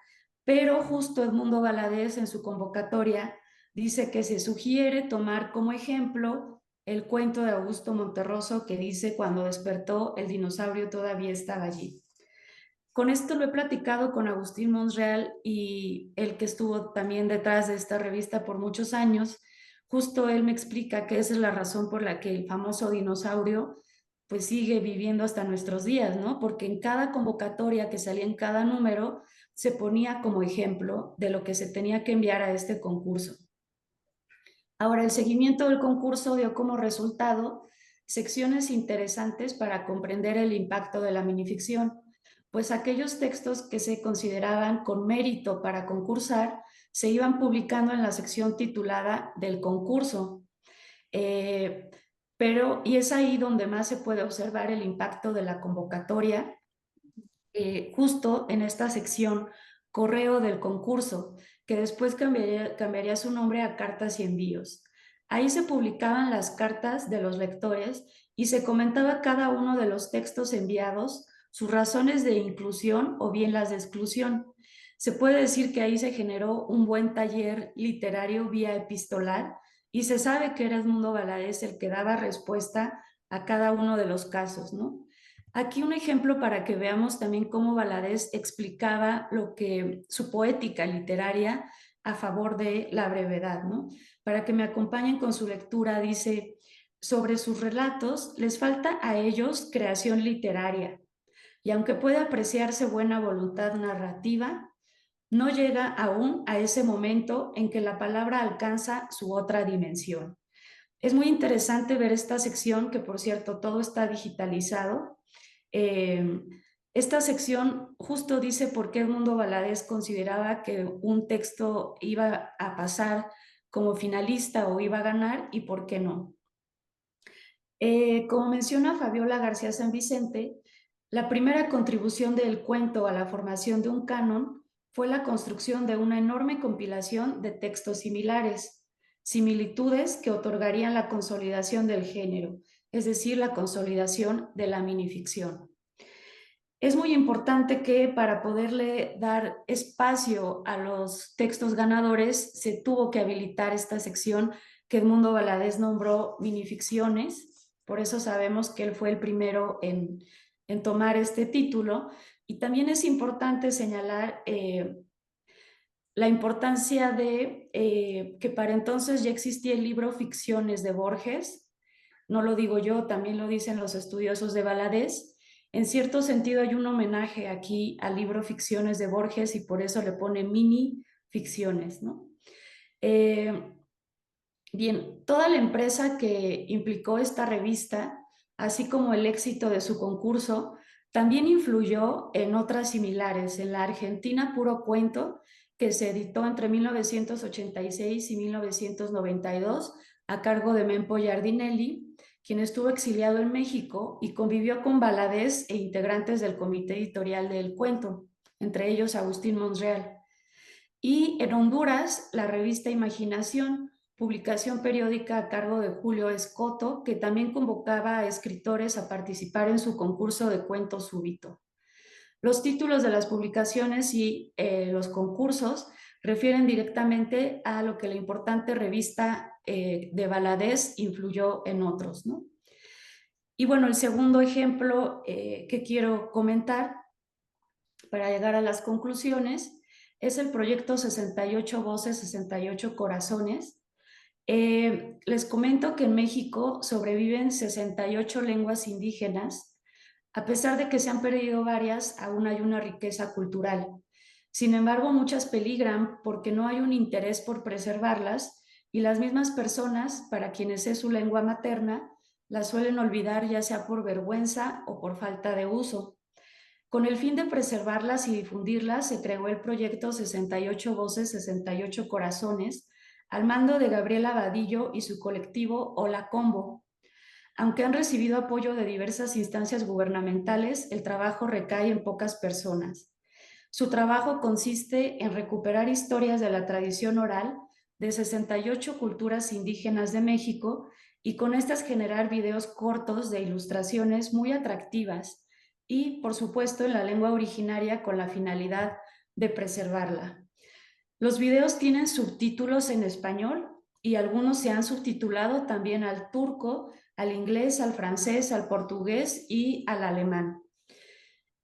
pero justo Edmundo Valadez en su convocatoria dice que se sugiere tomar como ejemplo el cuento de Augusto Monterroso que dice: cuando despertó el dinosaurio todavía estaba allí. Con esto lo he platicado con Agustín Monreal, y él, que estuvo también detrás de esta revista por muchos años, justo él me explica que esa es la razón por la que el famoso dinosaurio pues sigue viviendo hasta nuestros días, ¿no? Porque en cada convocatoria que salía en cada número se ponía como ejemplo de lo que se tenía que enviar a este concurso. Ahora, el seguimiento del concurso dio como resultado secciones interesantes para comprender el impacto de la minificción, pues aquellos textos que se consideraban con mérito para concursar se iban publicando en la sección titulada del concurso. Y es ahí donde más se puede observar el impacto de la convocatoria, justo en esta sección correo del concurso, que después cambiaría su nombre a cartas y envíos. Ahí se publicaban las cartas de los lectores y se comentaba cada uno de los textos enviados, sus razones de inclusión o bien las de exclusión. Se puede decir que ahí se generó un buen taller literario vía epistolar, y se sabe que era Edmundo Valadez el que daba respuesta a cada uno de los casos, ¿no? Aquí un ejemplo para que veamos también cómo Valadez explicaba lo que su poética literaria a favor de la brevedad, ¿no? Para que me acompañen con su lectura, dice: sobre sus relatos les falta a ellos creación literaria, y aunque puede apreciarse buena voluntad narrativa, no llega aún a ese momento en que la palabra alcanza su otra dimensión. Es muy interesante ver esta sección, que por cierto todo está digitalizado. Esta sección justo dice por qué Edmundo Valadez consideraba que un texto iba a pasar como finalista o iba a ganar y por qué no. Como menciona Fabiola García San Vicente, la primera contribución del cuento a la formación de un canon fue la construcción de una enorme compilación de textos similares, similitudes que otorgarían la consolidación del género, es decir, la consolidación de la minificción. Es muy importante que para poderle dar espacio a los textos ganadores se tuvo que habilitar esta sección que Edmundo Valadez nombró minificciones, por eso sabemos que él fue el primero en tomar este título. Y también es importante señalar la importancia de que para entonces ya existía el libro Ficciones de Borges. No lo digo yo, también lo dicen los estudiosos de Valadez. En cierto sentido hay un homenaje aquí al libro Ficciones de Borges y por eso le pone mini ficciones, ¿no? Bien, toda la empresa que implicó esta revista, así como el éxito de su concurso, también influyó en otras similares, en la Argentina Puro Cuento, que se editó entre 1986 y 1992 a cargo de Mempo Giardinelli, quien estuvo exiliado en México y convivió con Valadez e integrantes del comité editorial del cuento, entre ellos Agustín Monreal. Y en Honduras, la revista Imaginación, publicación periódica a cargo de Julio Escoto, que también convocaba a escritores a participar en su concurso de cuento súbito. Los títulos de las publicaciones y los concursos refieren directamente a lo que la importante revista de Valadez influyó en otros, ¿no? Y bueno, el segundo ejemplo que quiero comentar para llegar a las conclusiones es el proyecto 68 Voces, 68 Corazones. Les comento que en México sobreviven 68 lenguas indígenas. A pesar de que se han perdido varias, aún hay una riqueza cultural. Sin embargo, muchas peligran porque no hay un interés por preservarlas y las mismas personas, para quienes es su lengua materna, las suelen olvidar ya sea por vergüenza o por falta de uso. Con el fin de preservarlas y difundirlas, se creó el proyecto 68 Voces, 68 Corazones, al mando de Gabriela Vadillo y su colectivo Hola Combo. Aunque han recibido apoyo de diversas instancias gubernamentales, el trabajo recae en pocas personas. Su trabajo consiste en recuperar historias de la tradición oral de 68 culturas indígenas de México y con estas generar videos cortos de ilustraciones muy atractivas y, por supuesto, en la lengua originaria con la finalidad de preservarla. Los videos tienen subtítulos en español y algunos se han subtitulado también al turco, al inglés, al francés, al portugués y al alemán.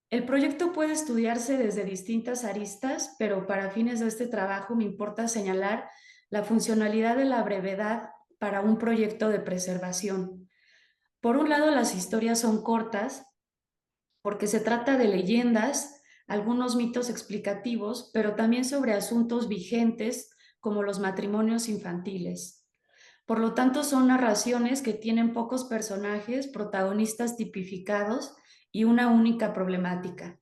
El proyecto puede estudiarse desde distintas aristas, pero para fines de este trabajo me importa señalar la funcionalidad de la brevedad para un proyecto de preservación. Por un lado, las historias son cortas porque se trata de leyendas, algunos mitos explicativos, pero también sobre asuntos vigentes como los matrimonios infantiles. Por lo tanto, son narraciones que tienen pocos personajes, protagonistas tipificados y una única problemática.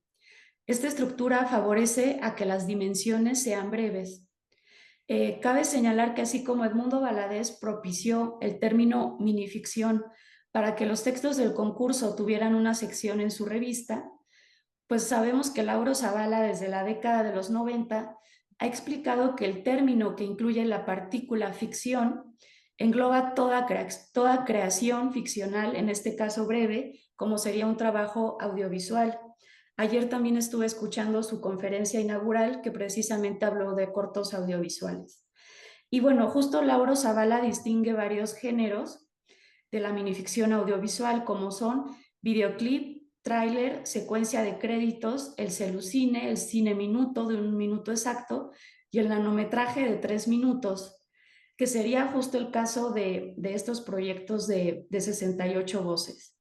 Esta estructura favorece a que las dimensiones sean breves. Cabe señalar que así como Edmundo Valadez propició el término minificción para que los textos del concurso tuvieran una sección en su revista, pues sabemos que Lauro Zavala desde la década de los 90 ha explicado que el término que incluye la partícula ficción engloba toda creación ficcional, en este caso breve, como sería un trabajo audiovisual. Ayer también estuve escuchando su conferencia inaugural que precisamente habló de cortos audiovisuales. Y bueno, justo Lauro Zavala distingue varios géneros de la minificción audiovisual, como son videoclip, tráiler, secuencia de créditos, el celucine, el cine minuto de 1 minuto exacto, y el nanometraje de 3 minutos, que sería justo el caso de estos proyectos de 68 voces.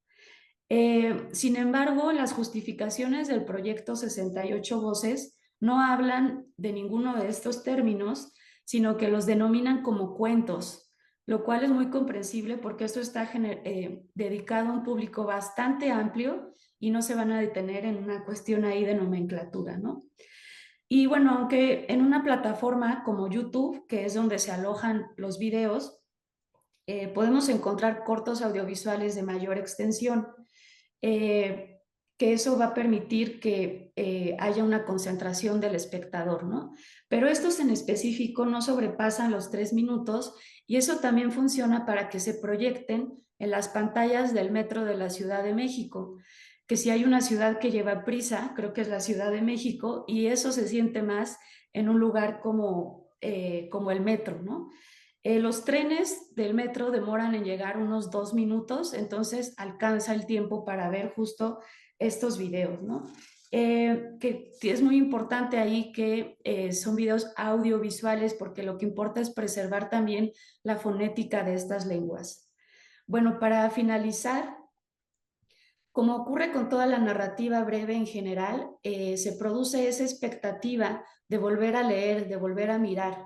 Sin embargo, las justificaciones del proyecto 68 voces no hablan de ninguno de estos términos, sino que los denominan como cuentos, lo cual es muy comprensible porque esto está dedicado a un público bastante amplio y no se van a detener en una cuestión ahí de nomenclatura, ¿no? Y bueno, aunque en una plataforma como YouTube, que es donde se alojan los videos, podemos encontrar cortos audiovisuales de mayor extensión, que eso va a permitir que haya una concentración del espectador, ¿no? Pero estos en específico no sobrepasan los 3 minutos y eso también funciona para que se proyecten en las pantallas del metro de la Ciudad de México, que si hay una ciudad que lleva prisa, creo que es la Ciudad de México, y eso se siente más en un lugar como el metro, ¿no? Los trenes del metro demoran en llegar unos 2 minutos, entonces alcanza el tiempo para ver justo estos videos, ¿no? Que es muy importante ahí que son videos audiovisuales porque lo que importa es preservar también la fonética de estas lenguas. Bueno, para finalizar, como ocurre con toda la narrativa breve en general, se produce esa expectativa de volver a leer, de volver a mirar.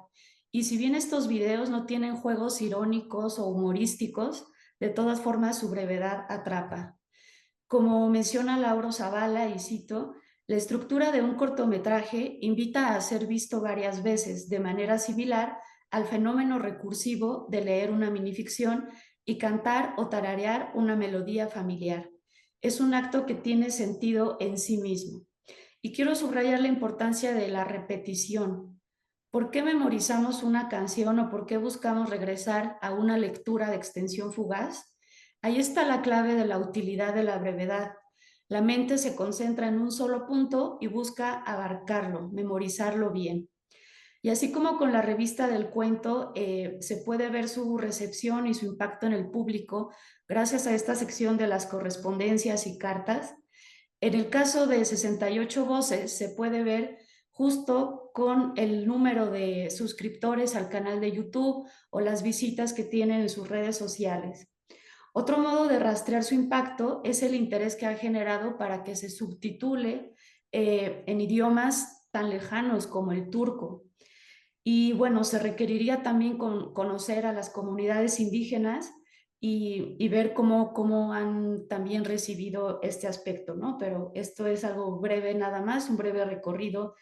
Y si bien estos videos no tienen juegos irónicos o humorísticos, de todas formas su brevedad atrapa. Como menciona Lauro Zavala, y cito, la estructura de un cortometraje invita a ser visto varias veces de manera similar al fenómeno recursivo de leer una minificción y cantar o tararear una melodía familiar. Es un acto que tiene sentido en sí mismo. Y quiero subrayar la importancia de la repetición. ¿Por qué memorizamos una canción o por qué buscamos regresar a una lectura de extensión fugaz? Ahí está la clave de la utilidad de la brevedad. La mente se concentra en un solo punto y busca abarcarlo, memorizarlo bien. Y así como con la revista del cuento, se puede ver su recepción y su impacto en el público gracias a esta sección de las correspondencias y cartas. En el caso de 68 voces se puede ver justo con el número de suscriptores al canal de YouTube o las visitas que tienen en sus redes sociales. Otro modo de rastrear su impacto es el interés que ha generado para que se subtitule en idiomas tan lejanos como el turco. Y bueno, se requeriría también conocer a las comunidades indígenas y ver cómo han también recibido este aspecto, ¿no? Pero esto es algo breve nada más, un breve recorrido.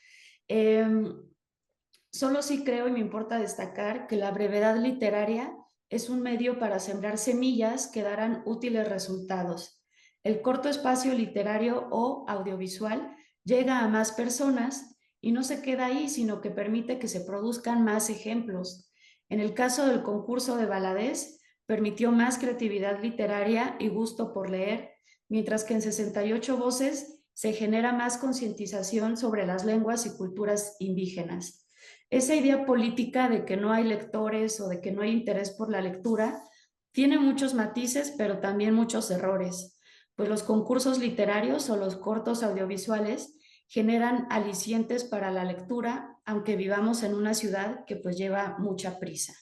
Solo sí creo y me importa destacar que la brevedad literaria es un medio para sembrar semillas que darán útiles resultados. El corto espacio literario o audiovisual llega a más personas y no se queda ahí, sino que permite que se produzcan más ejemplos. En el caso del concurso de Valadez, permitió más creatividad literaria y gusto por leer, mientras que en 68 voces se genera más concientización sobre las lenguas y culturas indígenas. Esa idea política de que no hay lectores o de que no hay interés por la lectura tiene muchos matices, pero también muchos errores, pues los concursos literarios o los cortos audiovisuales generan alicientes para la lectura, aunque vivamos en una ciudad que pues lleva mucha prisa.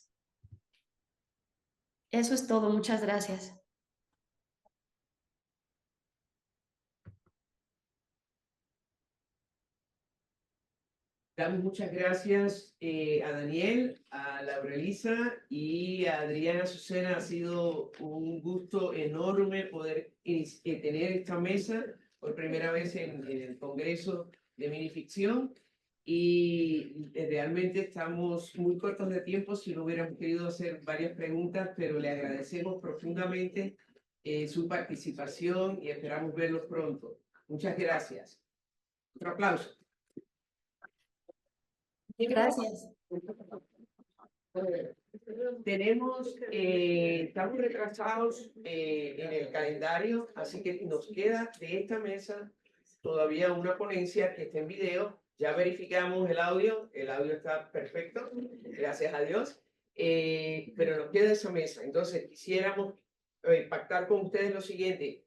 Eso es todo, muchas gracias. Damos muchas gracias a Daniel, a Laura Elisa y a Adriana Azucena. Ha sido un gusto enorme poder tener esta mesa por primera vez en el Congreso de Minificción y realmente estamos muy cortos de tiempo si no hubiéramos querido hacer varias preguntas, pero le agradecemos profundamente su participación y esperamos verlos pronto. Muchas gracias. Otro aplauso. Gracias. Estamos retrasados en el calendario, así que nos queda de esta mesa todavía una ponencia que está en video. Ya verificamos el audio está perfecto, gracias a Dios, pero nos queda esa mesa. Entonces quisiéramos pactar con ustedes lo siguiente,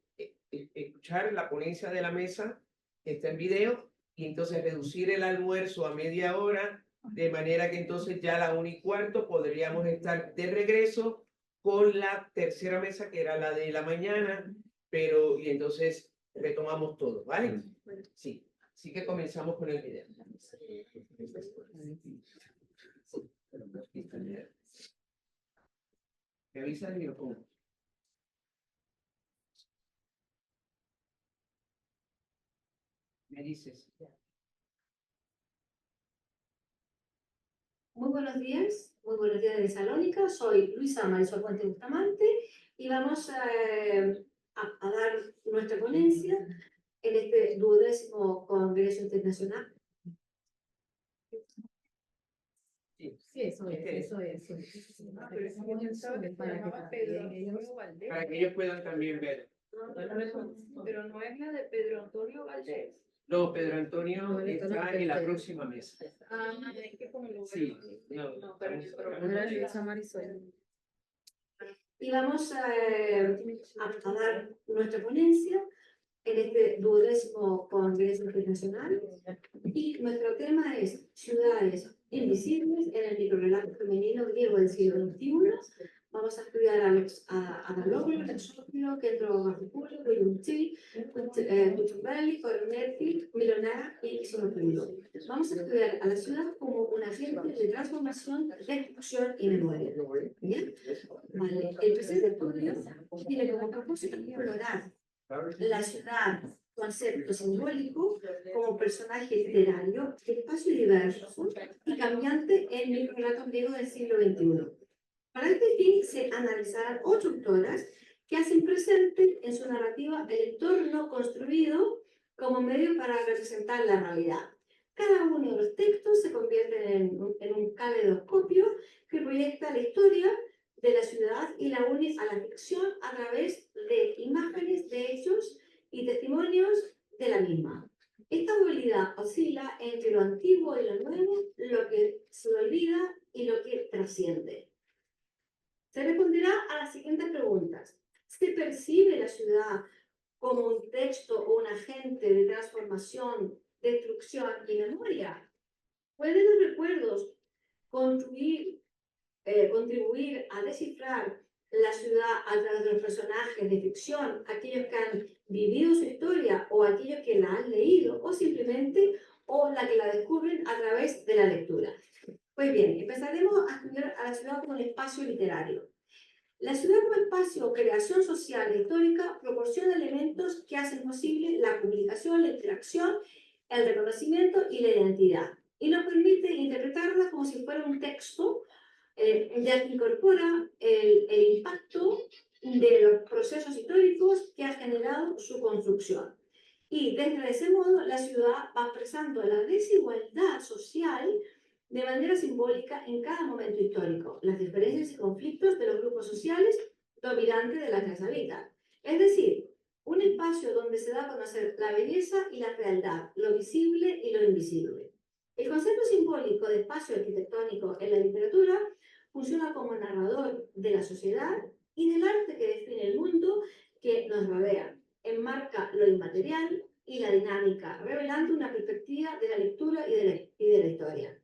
escuchar la ponencia de la mesa que está en video y entonces reducir el almuerzo a media hora de manera que entonces ya a la 1:15 podríamos estar de regreso con la tercera mesa, que era la de la mañana, pero y entonces retomamos todo, ¿vale? Sí, así que comenzamos con el video. ¿Me avisan y lo pongo? Me dices. Muy buenos días de Salónica. Soy Luisa Marisol Puente Bustamante y vamos a dar nuestra ponencia en este 12º Congreso Internacional. Sí, eso es. Para que ellos puedan también ver. Pero no es la de Pedro Antonio Valdés. No, Pedro Antonio está en la próxima mesa. Ah, es que como lo Sí, veo. no, Pero Y vamos a dar nuestra ponencia en este 12º Congreso Internacional. Y nuestro tema es Ciudades invisibles en el microrrelato femenino griego del siglo XXI. Vamos a estudiar a Daloglu, Exopio, Kendro Gafupuri, Williamchi, Cucciubelli, Coronetti, Milonara y Xenofilo. Vamos a estudiar a la ciudad como un agente de transformación, destrucción y memoria. ¿Bien? Vale. El presente estudio tiene como propósito explorar la ciudad, concepto simbólico, como personaje literario, espacio diverso y cambiante en el microrrelato griego del siglo XXI. Para este fin se analizarán 8 autoras que hacen presente en su narrativa el entorno construido como medio para representar la realidad. Cada uno de los textos se convierte en un caleidoscopio que proyecta la historia de la ciudad y la une a la ficción a través de imágenes, de hechos y testimonios de la misma. Esta dualidad oscila entre lo antiguo y lo nuevo, lo que se olvida y lo que trasciende. Se responderá a las siguientes preguntas. ¿Se percibe la ciudad como un texto o un agente de transformación, destrucción y memoria? ¿Pueden los recuerdos contribuir a descifrar la ciudad a través de los personajes de ficción, aquellos que han vivido su historia o aquellos que la han leído o simplemente o la que la descubren a través de la lectura? Pues bien, empezaremos a estudiar a la ciudad como un espacio literario. La ciudad como espacio o creación social e histórica proporciona elementos que hacen posible la comunicación, la interacción, el reconocimiento y la identidad, y nos permite interpretarla como si fuera un texto ya que incorpora el impacto de los procesos históricos que ha generado su construcción. Y desde ese modo la ciudad va expresando la desigualdad social de manera simbólica en cada momento histórico, las diferencias y conflictos de los grupos sociales dominantes de la que se habita. Es decir, un espacio donde se da a conocer la belleza y la fealdad, lo visible y lo invisible. El concepto simbólico de espacio arquitectónico en la literatura funciona como narrador de la sociedad y del arte que define el mundo que nos rodea. Enmarca lo inmaterial y la dinámica, revelando una perspectiva de la lectura y de la historia.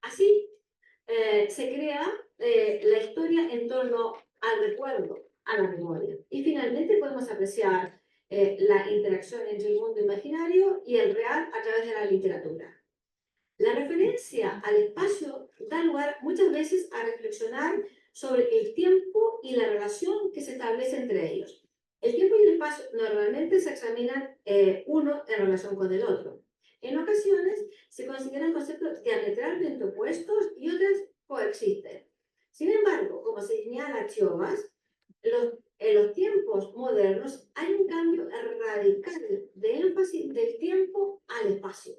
Así se crea la historia en torno al recuerdo, a la memoria. Y finalmente podemos apreciar la interacción entre el mundo imaginario y el real a través de la literatura. La referencia al espacio da lugar muchas veces a reflexionar sobre el tiempo y la relación que se establece entre ellos. El tiempo y el espacio normalmente se examinan uno en relación con el otro. En ocasiones se consideran conceptos diametralmente opuestos y otras coexisten. Sin embargo, como señala Chiovas, en los tiempos modernos hay un cambio radical de énfasis del tiempo al espacio,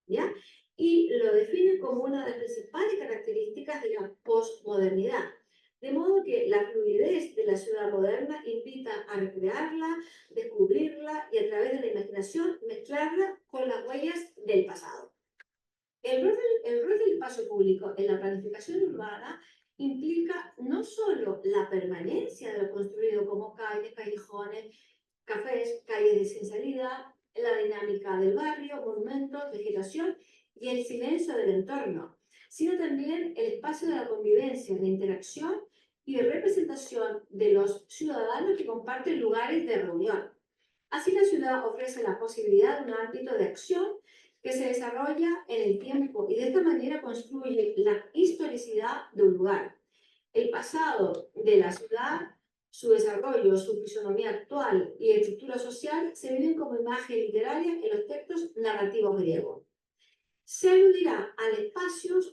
¿ya? Y lo define como una de las principales características de la posmodernidad. De modo que la fluidez de la ciudad moderna invita a recrearla, descubrirla y a través de la imaginación mezclarla con las huellas del pasado. El rol del espacio público en la planificación urbana implica no solo la permanencia de lo construido como calles, callejones, cafés, calles de sin salida, la dinámica del barrio, monumentos, vegetación, y el silencio del entorno, sino también el espacio de la convivencia, de interacción y de representación de los ciudadanos que comparten lugares de reunión. Así la ciudad ofrece la posibilidad de un ámbito de acción que se desarrolla en el tiempo y de esta manera construye la historicidad de un lugar. El pasado de la ciudad, su desarrollo, su fisonomía actual y estructura social se viven como imagen literaria en los textos narrativos griegos. Se aludirá a espacios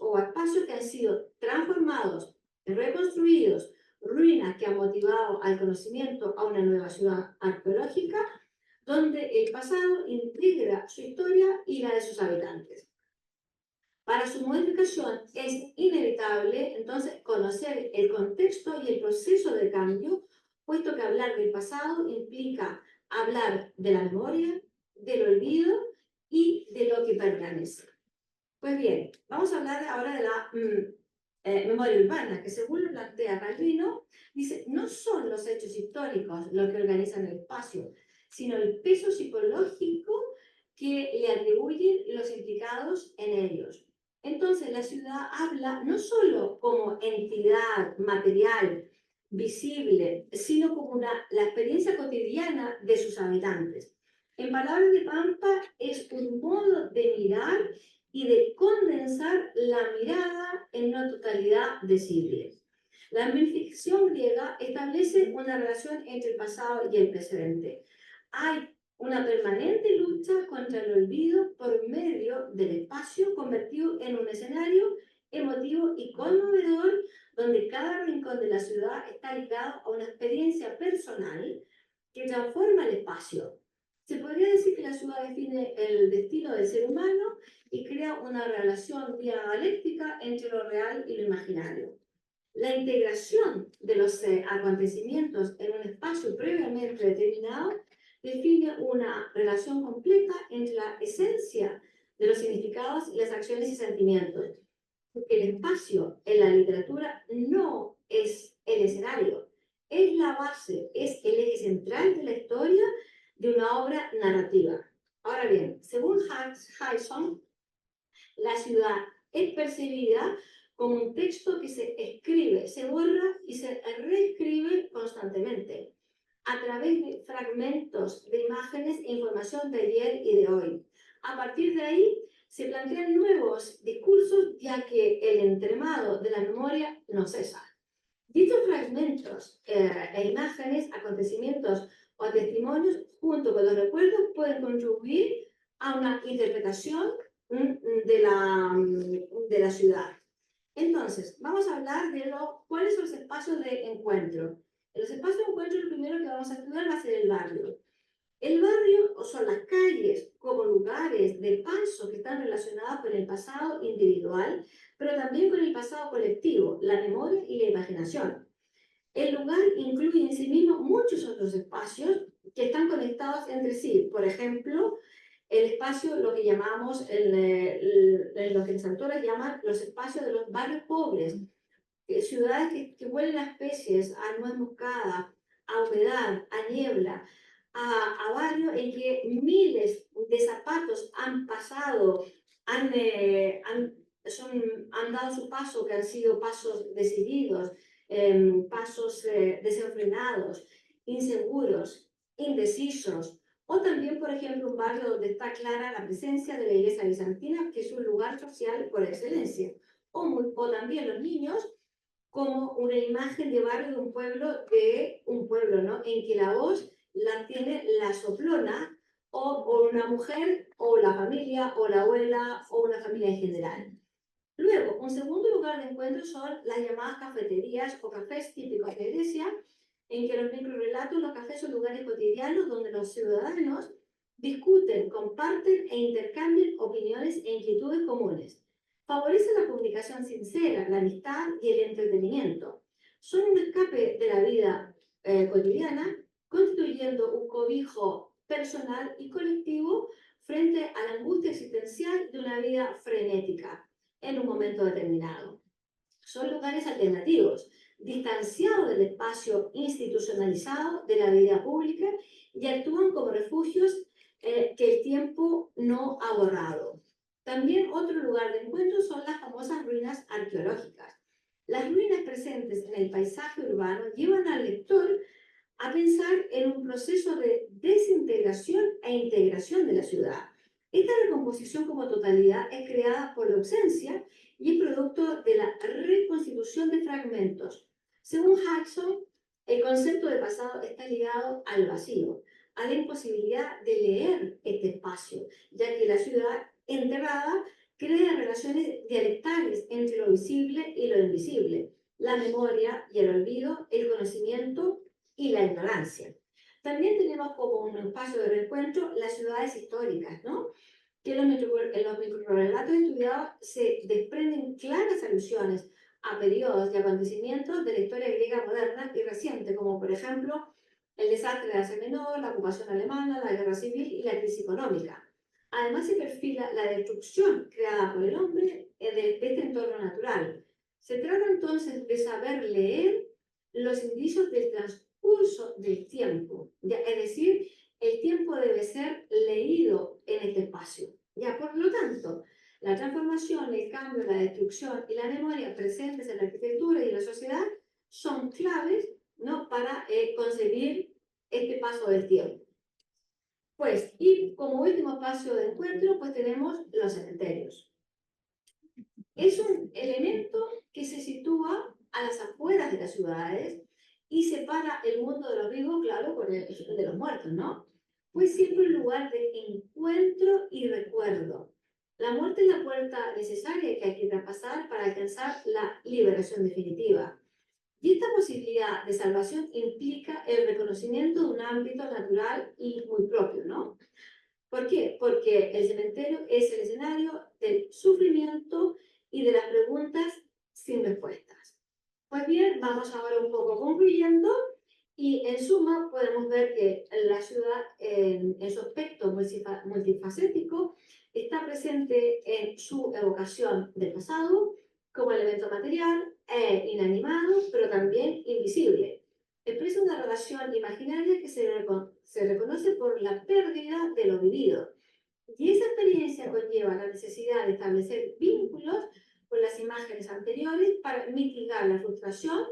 que han sido transformados, reconstruidos, ruinas que han motivado al conocimiento a una nueva ciudad arqueológica, donde el pasado integra su historia y la de sus habitantes. Para su modificación es inevitable, entonces, conocer el contexto y el proceso de cambio, puesto que hablar del pasado implica hablar de la memoria, del olvido y de lo que permanece. Pues bien, vamos a hablar ahora de la memoria urbana, que según lo plantea Calvino, dice, no son los hechos históricos los que organizan el espacio, sino el peso psicológico que le atribuyen los implicados en ellos. Entonces, la ciudad habla no solo como entidad material, visible, sino como la experiencia cotidiana de sus habitantes. En palabras de Pampa, es un modo de mirar y de condensar la mirada en una totalidad visible. La minificción griega establece una relación entre el pasado y el presente. Hay una permanente lucha contra el olvido por medio del espacio convertido en un escenario emotivo y conmovedor donde cada rincón de la ciudad está ligado a una experiencia personal que transforma el espacio. Se podría decir que la ciudad define el destino del ser humano y crea una relación dialéctica entre lo real y lo imaginario. La integración de los acontecimientos en un espacio previamente determinado define una relación completa entre la esencia de los significados y las acciones y sentimientos. Porque el espacio en la literatura no es el escenario, es la base, es el eje central de la historia de una obra narrativa. Ahora bien, según Haysom, la ciudad es percibida como un texto que se escribe, se borra y se reescribe constantemente a través de fragmentos de imágenes e información de ayer y de hoy. A partir de ahí se plantean nuevos discursos, ya que el entremado de la memoria no cesa. Dichos fragmentos e imágenes, acontecimientos o testimonios, junto con los recuerdos, pueden contribuir a una interpretación de la ciudad. Entonces, vamos a hablar de cuáles son los espacios de encuentro. En los espacios de encuentro, lo primero que vamos a estudiar va a ser el barrio. El barrio son las calles como lugares de paso que están relacionados con el pasado individual, pero también con el pasado colectivo, la memoria y la imaginación. El lugar incluye en sí mismo muchos otros espacios que están conectados entre sí. Por ejemplo, el espacio, lo que llamamos, lo que los autores llaman los espacios de los barrios pobres, ciudades que huelen a especies, a nuez moscada, a humedad, a niebla, a barrios en que miles de zapatos han pasado, han dado su paso, que han sido pasos decididos, pasos desenfrenados, inseguros, indecisos, o también, por ejemplo, un barrio donde está clara la presencia de la iglesia bizantina, que es un lugar social por excelencia, o también los niños como una imagen de barrio de un pueblo, ¿no? En que la voz la tiene la soplona, o una mujer, o la familia, o la abuela, o una familia en general. Luego, un segundo lugar de encuentro son las llamadas cafeterías o cafés típicos de Grecia, en que los microrelatos, los cafés son lugares cotidianos donde los ciudadanos discuten, comparten e intercambian opiniones e inquietudes comunes. Favorecen la comunicación sincera, la amistad y el entretenimiento. Son un escape de la vida cotidiana, constituyendo un cobijo personal y colectivo frente a la angustia existencial de una vida frenética en un momento determinado. Son lugares alternativos, distanciados del espacio institucionalizado de la vida pública y actúan como refugios que el tiempo no ha borrado. También otro lugar de encuentro son las famosas ruinas arqueológicas. Las ruinas presentes en el paisaje urbano llevan al lector a pensar en un proceso de desintegración e integración de la ciudad. Esta recomposición como totalidad es creada por la ausencia y es producto de la reconstitución de fragmentos. Según Hudson, el concepto de pasado está ligado al vacío, a la imposibilidad de leer este espacio, ya que la ciudad enterrada crea relaciones dialectales entre lo visible y lo invisible, la memoria y el olvido, el conocimiento y la ignorancia. También tenemos como un espacio de reencuentro las ciudades históricas, ¿no? Que en los microrelatos estudiados se desprenden claras alusiones a periodos y acontecimientos de la historia griega moderna y reciente, como por ejemplo el desastre de Asia Menor, la ocupación alemana, la guerra civil y la crisis económica. Además se perfila la destrucción creada por el hombre de este entorno natural. Se trata entonces de saber leer los indicios del transcurso del tiempo, es decir, el tiempo debe ser leído en este espacio. Ya, por lo tanto, la transformación, el cambio, la destrucción y la memoria presentes en la arquitectura y en la sociedad son claves, ¿no?, para concebir este paso del tiempo. Pues, y como último espacio de encuentro, pues tenemos los cementerios. Es un elemento que se sitúa a las afueras de las ciudades y separa el mundo de los vivos, claro, con el de los muertos, ¿no? Pues siempre un lugar de encuentro y recuerdo. La muerte es la puerta necesaria que hay que traspasar para alcanzar la liberación definitiva. Y esta posibilidad de salvación implica el reconocimiento de un ámbito natural y muy propio, ¿no? ¿Por qué? Porque el cementerio es el escenario del sufrimiento y de las preguntas sin respuestas. Pues bien, vamos ahora un poco concluyendo y en suma podemos ver que la ciudad en su aspecto multifacético está presente en su evocación del pasado como elemento material e inanimado, pero también invisible. Expresa una relación imaginaria que se reconoce por la pérdida de lo vivido. Y esa experiencia conlleva la necesidad de establecer vínculos con las imágenes anteriores para mitigar la frustración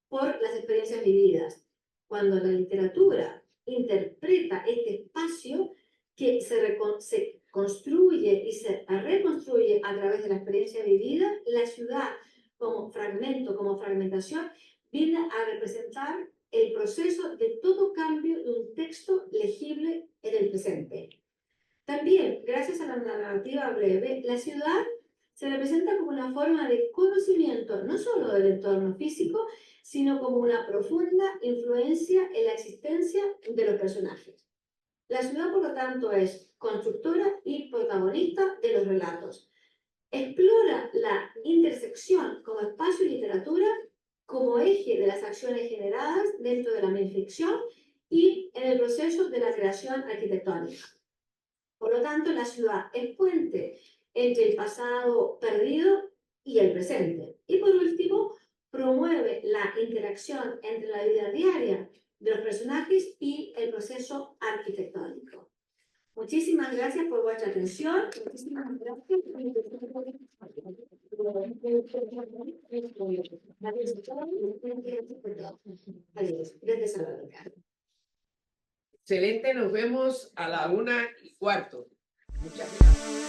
por las experiencias vividas. Cuando la literatura interpreta este espacio que se construye y se reconstruye a través de la experiencia vivida, la ciudad como fragmento, como fragmentación, viene a representar el proceso de todo cambio de un texto legible en el presente. También, gracias a la narrativa breve, la ciudad se representa como una forma de conocimiento no solo del entorno físico, sino como una profunda influencia en la existencia de los personajes. La ciudad, por lo tanto, es constructora y protagonista de los relatos. Explora la intersección como espacio y literatura como eje de las acciones generadas dentro de la minificción y en el proceso de la creación arquitectónica. Por lo tanto, la ciudad es puente entre el pasado perdido y el presente. Y por último, promueve la interacción entre la vida diaria de los personajes y el proceso arquitectónico. Muchísimas gracias por vuestra atención. Muchísimas gracias. Adiós. Desde Salvador. Excelente, nos vemos a la 1:15. Muchas gracias.